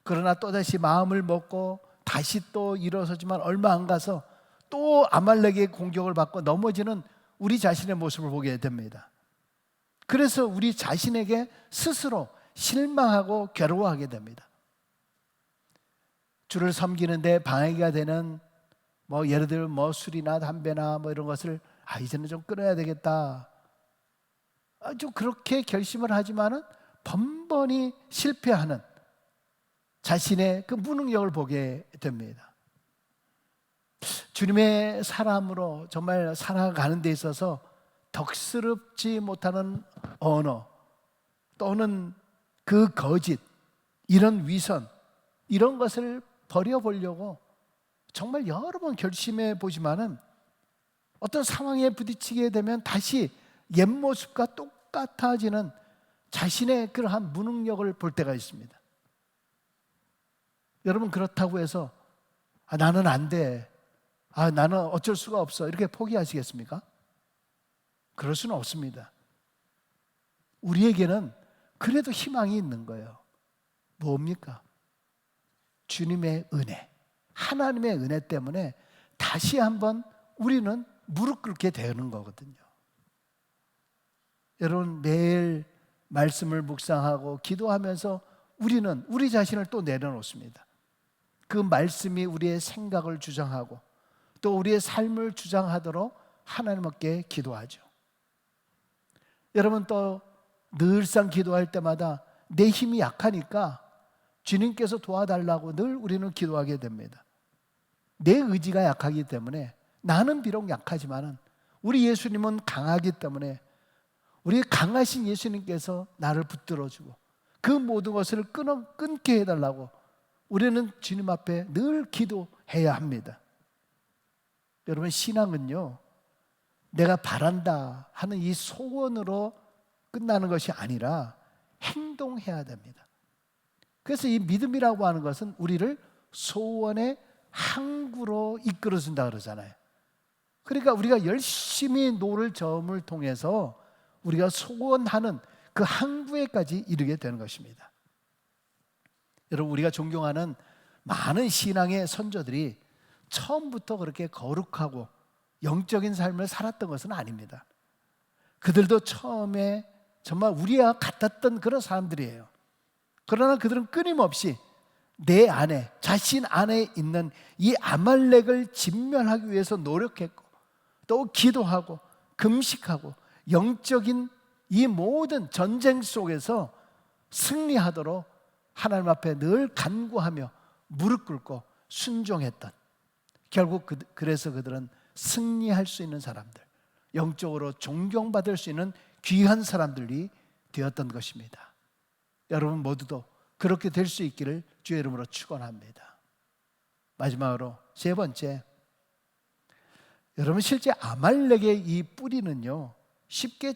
그러나 또다시 마음을 먹고 다시 또 일어서지만 얼마 안 가서 또 아말렉의 공격을 받고 넘어지는 우리 자신의 모습을 보게 됩니다. 그래서 우리 자신에게 스스로 실망하고 괴로워하게 됩니다. 주를 섬기는데 방해가 되는 예를 들면 술이나 담배나 이런 것을 이제는 좀 끊어야 되겠다, 좀 그렇게 결심을 하지만은 번번이 실패하는 자신의 그 무능력을 보게 됩니다. 주님의 사람으로 정말 살아가는 데 있어서 덕스럽지 못하는 언어 또는 그 거짓, 이런 위선, 이런 것을 버려보려고 정말 여러 번 결심해 보지만은 어떤 상황에 부딪히게 되면 다시 옛 모습과 똑같아지는 자신의 그러한 무능력을 볼 때가 있습니다. 여러분, 그렇다고 해서 나는 안 돼, 나는 어쩔 수가 없어, 이렇게 포기하시겠습니까? 그럴 수는 없습니다. 우리에게는 그래도 희망이 있는 거예요. 뭡니까? 주님의 은혜, 하나님의 은혜 때문에 다시 한번 우리는 무릎 꿇게 되는 거거든요. 여러분, 매일 말씀을 묵상하고 기도하면서 우리는 우리 자신을 또 내려놓습니다. 그 말씀이 우리의 생각을 주장하고 또 우리의 삶을 주장하도록 하나님께 기도하죠. 여러분, 또 늘상 기도할 때마다 내 힘이 약하니까 주님께서 도와달라고 늘 우리는 기도하게 됩니다. 내 의지가 약하기 때문에, 나는 비록 약하지만 우리 예수님은 강하기 때문에 우리 강하신 예수님께서 나를 붙들어주고 그 모든 것을 끊게 해달라고 우리는 주님 앞에 늘 기도해야 합니다. 여러분, 신앙은요, 내가 바란다 하는 이 소원으로 끝나는 것이 아니라 행동해야 됩니다. 그래서 이 믿음이라고 하는 것은 우리를 소원의 항구로 이끌어준다 그러잖아요. 그러니까 우리가 열심히 노를 저음을 통해서 우리가 소원하는 그 항구에까지 이르게 되는 것입니다. 여러분, 우리가 존경하는 많은 신앙의 선조들이 처음부터 그렇게 거룩하고 영적인 삶을 살았던 것은 아닙니다. 그들도 처음에 정말 우리와 같았던 그런 사람들이에요. 그러나 그들은 끊임없이 내 안에, 자신 안에 있는 이 아말렉을 진멸하기 위해서 노력했고 또 기도하고 금식하고 영적인 이 모든 전쟁 속에서 승리하도록 하나님 앞에 늘 간구하며 무릎 꿇고 순종했던, 결국 그래서 그들은 승리할 수 있는 사람들, 영적으로 존경받을 수 있는 귀한 사람들이 되었던 것입니다. 여러분 모두도 그렇게 될 수 있기를 주의 이름으로 축원합니다. 마지막으로 세 번째, 여러분 실제 아말렉의 이 뿌리는요 쉽게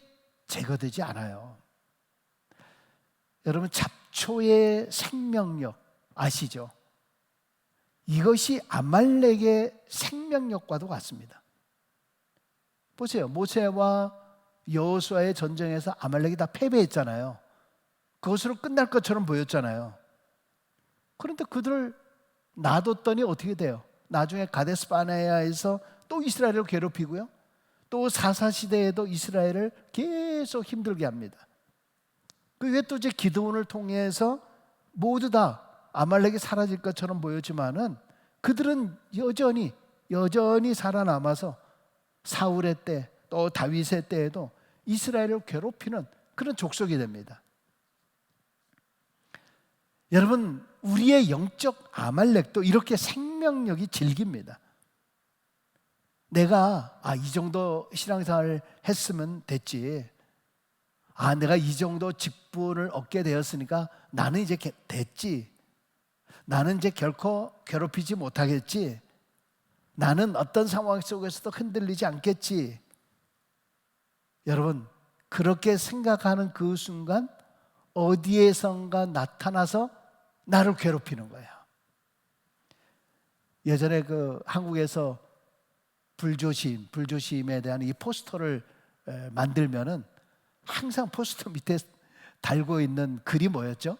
제거되지 않아요. 여러분 잡초의 생명력 아시죠? 이것이 아말렉의 생명력과도 같습니다. 보세요, 모세와 여호수아의 전쟁에서 아말렉이 다 패배했잖아요. 그것으로 끝날 것처럼 보였잖아요. 그런데 그들을 놔뒀더니 어떻게 돼요? 나중에 가데스 바네아에서 또 이스라엘을 괴롭히고요, 또 사사시대에도 이스라엘을 계속 힘들게 합니다. 그 외에 또 이제 기드온을 통해서 모두 다 아말렉이 사라질 것처럼 보였지만은 그들은 여전히 살아남아서 사울의 때 또 다윗의 때에도 이스라엘을 괴롭히는 그런 족속이 됩니다. 여러분, 우리의 영적 아말렉도 이렇게 생명력이 질깁니다. 내가 이 정도 신앙생활을 했으면 됐지, 내가 이 정도 직분을 얻게 되었으니까 나는 이제 됐지, 나는 이제 결코 괴롭히지 못하겠지, 나는 어떤 상황 속에서도 흔들리지 않겠지. 여러분, 그렇게 생각하는 그 순간 어디에선가 나타나서 나를 괴롭히는 거예요. 예전에 그 한국에서 불조심에 대한 이 포스터를 만들면은 항상 포스터 밑에 달고 있는 글이 뭐였죠?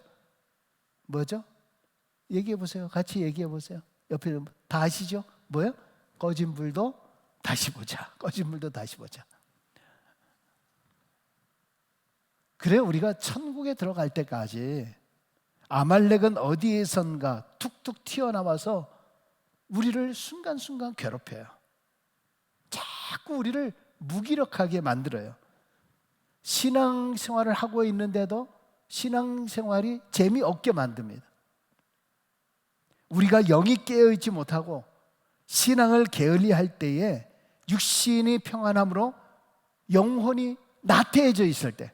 얘기해 보세요. 같이 얘기해 보세요. 옆에 다 아시죠? 뭐요? 꺼진 불도 다시 보자. 꺼진 불도 다시 보자. 그래, 우리가 천국에 들어갈 때까지 아말렉은 어디에선가 툭툭 튀어나와서 우리를 순간순간 괴롭혀요. 자꾸 우리를 무기력하게 만들어요. 신앙생활을 하고 있는데도 신앙생활이 재미없게 만듭니다. 우리가 영이 깨어있지 못하고 신앙을 게을리할 때에 육신이 평안함으로 영혼이 나태해져 있을 때,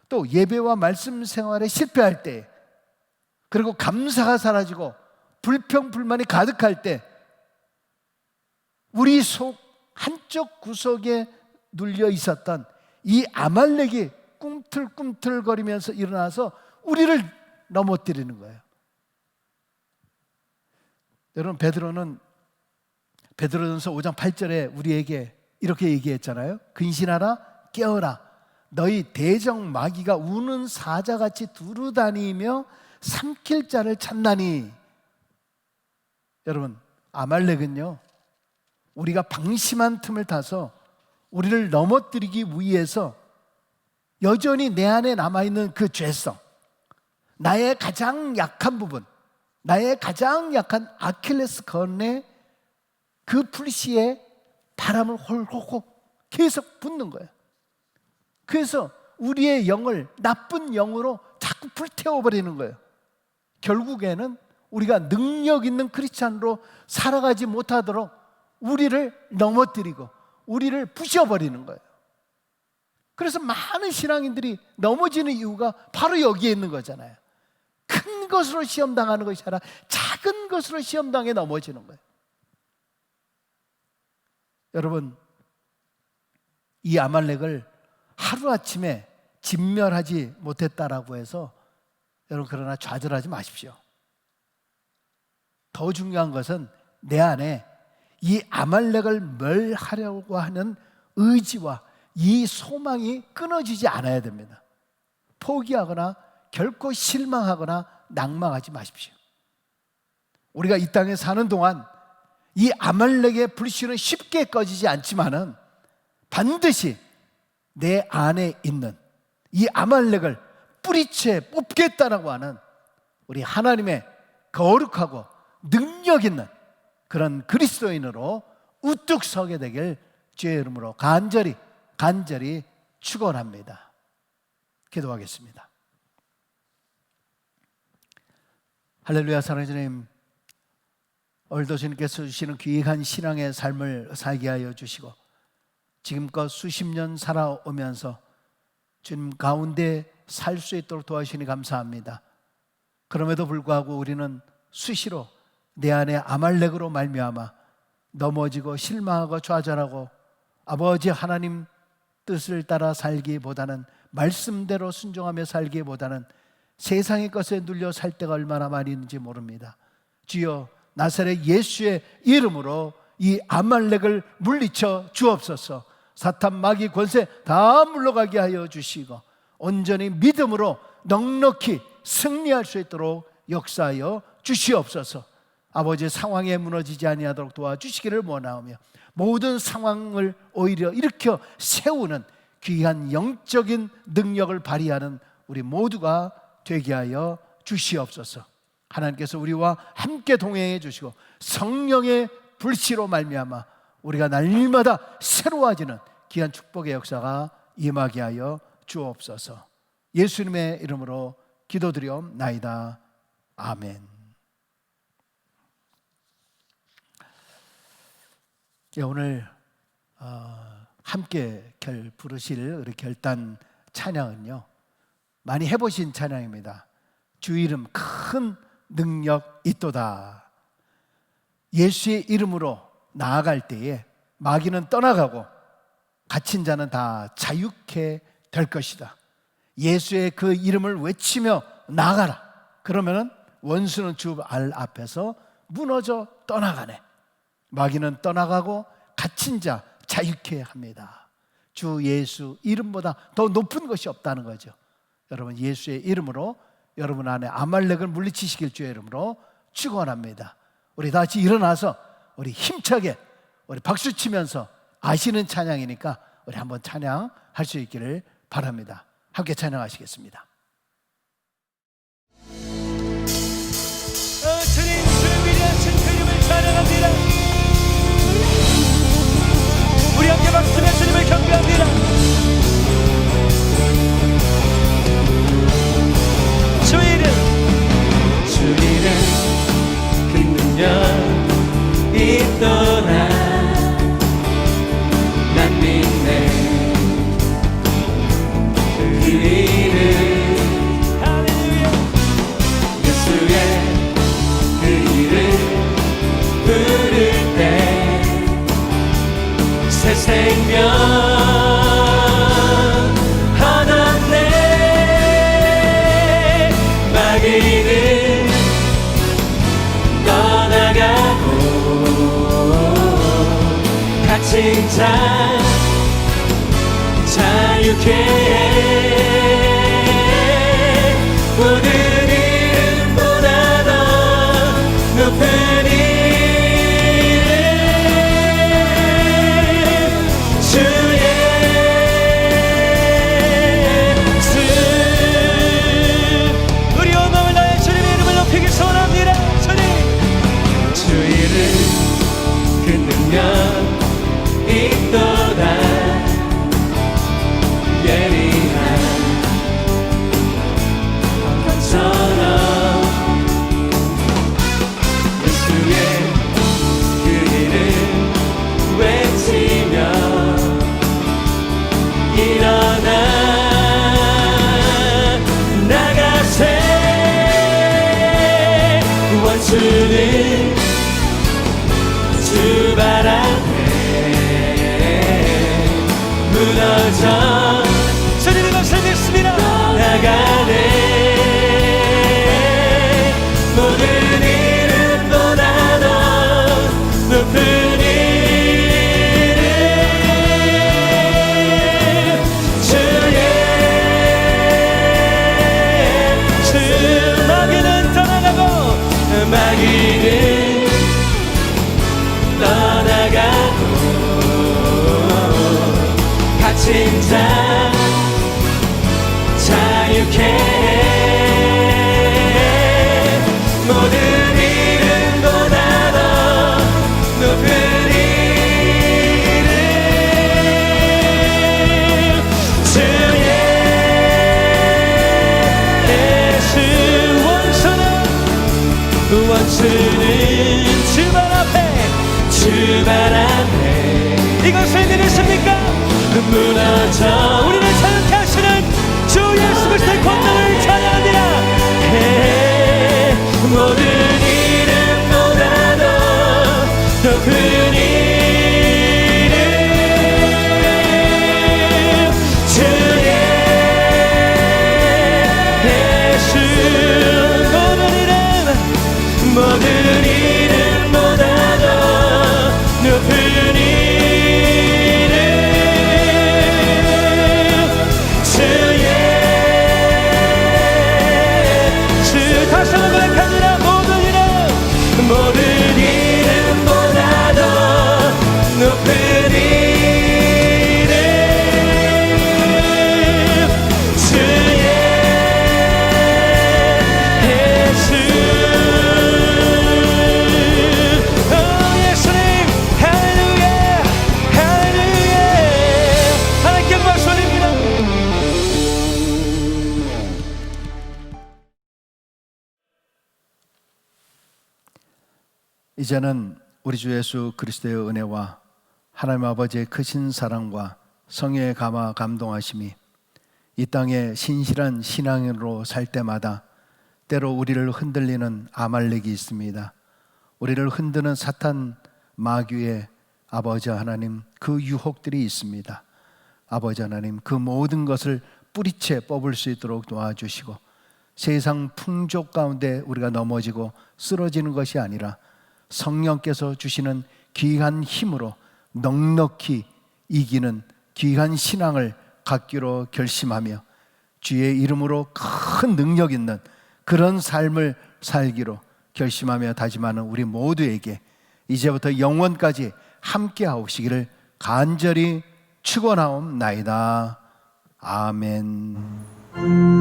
또 예배와 말씀 생활에 실패할 때, 그리고 감사가 사라지고 불평 불만이 가득할 때 우리 속 한쪽 구석에 눌려 있었던 이 아말렉이 꿈틀꿈틀거리면서 일어나서 우리를 넘어뜨리는 거예요. 여러분, 베드로전서 5장 8절에 우리에게 이렇게 얘기했잖아요. 근신하라, 깨어라. 너희 대적 마귀가 우는 사자같이 두루다니며 삼킬 자를 찾나니. 여러분, 아말렉은요, 우리가 방심한 틈을 타서 우리를 넘어뜨리기 위해서 여전히 내 안에 남아있는 그 죄성, 나의 가장 약한 부분, 나의 가장 약한 아킬레스 건의 그 불씨에 바람을 홀혹 계속 붓는 거예요. 그래서 우리의 영을 나쁜 영으로 자꾸 불태워버리는 거예요. 결국에는 우리가 능력 있는 크리스찬으로 살아가지 못하도록 우리를 넘어뜨리고 우리를 부셔버리는 거예요. 그래서 많은 신앙인들이 넘어지는 이유가 바로 여기에 있는 거잖아요. 큰 것으로 시험당하는 것이 아니라 작은 것으로 시험당해 넘어지는 거예요. 여러분, 이 아말렉을 하루아침에 진멸하지 못했다라고 해서 여러분, 그러나 좌절하지 마십시오. 더 중요한 것은 내 안에 이 아말렉을 멸하려고 하는 의지와 이 소망이 끊어지지 않아야 됩니다. 포기하거나 결코 실망하거나 낭망하지 마십시오. 우리가 이 땅에 사는 동안 이 아말렉의 불씨는 쉽게 꺼지지 않지만은 반드시 내 안에 있는 이 아말렉을 뿌리채 뽑겠다라고 하는 우리 하나님의 거룩하고 능력 있는 그런 그리스도인으로 우뚝 서게 되길 주의 이름으로 간절히 축원합니다. 기도하겠습니다. 할렐루야. 사랑하는 주님, 오늘도 주님께서 주시는 귀한 신앙의 삶을 살게 하여 주시고 지금껏 수십 년 살아오면서 주님 가운데 살 수 있도록 도와주시니 감사합니다. 그럼에도 불구하고 우리는 수시로 내 안에 아말렉으로 말미암아 넘어지고 실망하고 좌절하고 아버지 하나님 뜻을 따라 살기보다는 말씀대로 순종하며 살기보다는 세상의 것에 눌려 살 때가 얼마나 많이 있는지 모릅니다. 주여, 나사렛 예수의 이름으로 이 아말렉을 물리쳐 주옵소서. 사탄 마귀 권세 다 물러가게 하여 주시고 온전히 믿음으로 넉넉히 승리할 수 있도록 역사하여 주시옵소서. 아버지, 상황에 무너지지 아니하도록 도와주시기를 원하오며 모든 상황을 오히려 일으켜 세우는 귀한 영적인 능력을 발휘하는 우리 모두가 되게 하여 주시옵소서. 하나님께서 우리와 함께 동행해 주시고 성령의 불씨로 말미암아 우리가 날마다 새로워지는 귀한 축복의 역사가 임하게 하여 주옵소서. 예수님의 이름으로 기도드리옵나이다. 아멘. 오늘 함께 부르실 우리 결단 찬양은요, 많이 해보신 찬양입니다. 주 이름 큰 능력 있도다. 예수의 이름으로 나아갈 때에 마귀는 떠나가고 갇힌 자는 다 자유케 될 것이다. 예수의 그 이름을 외치며 나아가라. 그러면은 원수는 주 앞에서 무너져 떠나가네. 마귀는 떠나가고 갇힌 자 자유케 합니다. 주 예수 이름보다 더 높은 것이 없다는 거죠. 여러분, 예수의 이름으로 여러분 안에 아말렉을 물리치시길 주의 이름으로 축원합니다. 우리 다 같이 일어나서 우리 힘차게 우리 박수 치면서, 아시는 찬양이니까 우리 한번 찬양할 수 있기를 바랍니다. 함께 찬양하시겠습니다. 주님, 주의 위대하신 그 이름을 찬양합니다. 우리 함께 박수며 주님을 경배합니다. 주 이름 그 능력 있도다. 난 믿네 그 이름. 할렐루야. 예수의 갇힌 자 자유케 해 모든 이름보다 더 높은 이름 주 예수 우리 온 마음을 다해 주님의 이름을 높이기 소원합니다. 주님 주 이름 그 능력 있도다 예리한 것처럼 예수의 그 이름 외치며 일어나 나가세 원수는 주 발 앞에 무너져 주님의 것을 믿습니다. 나가네 모든 이름보다 더 높은 이름 주 예수 마귀는 떠나가고 마귀는 떠나가고 갇힌 자 자유케 해 모든 이름보다 더 높은 이름 주 예수 원수는 주 발 앞에 이것을 믿으십니까? 무너져 우리를 자유케 하시는 주 예수 그리스도의 권능을 찬양합니다. 모든 이름보다 더 높은 이름 주 예수 모든 이름보다 더 높은 이름 주 예수 다시 한번 고백합니다. 모든 이름보다 더 높은 이름 주 예수 예수님 할렐루야 할렐루야 하나님께 박수 올립니다. 이제는 우리 주 예수 그리스도의 은혜와 하나님 아버지의 크신 사랑과 성령의 감화 감동하심이 이 땅에 신실한 신앙인으로 살 때마다 때로 우리를 흔들리는 아말렉이 있습니다. 우리를 흔드는 사탄 마귀의 아버지 하나님 그 유혹들이 있습니다. 아버지 하나님 그 모든 것을 뿌리채 뽑을 수 있도록 도와주시고 세상 풍족 가운데 우리가 넘어지고 쓰러지는 것이 아니라 성령께서 주시는 귀한 힘으로 넉넉히 이기는 귀한 신앙을 갖기로 결심하며 주의 이름으로 큰 능력 있는 그런 삶을 살기로 결심하며 다짐하는 우리 모두에게 이제부터 영원까지 함께하시기를 간절히 축원하옵나이다. 아멘.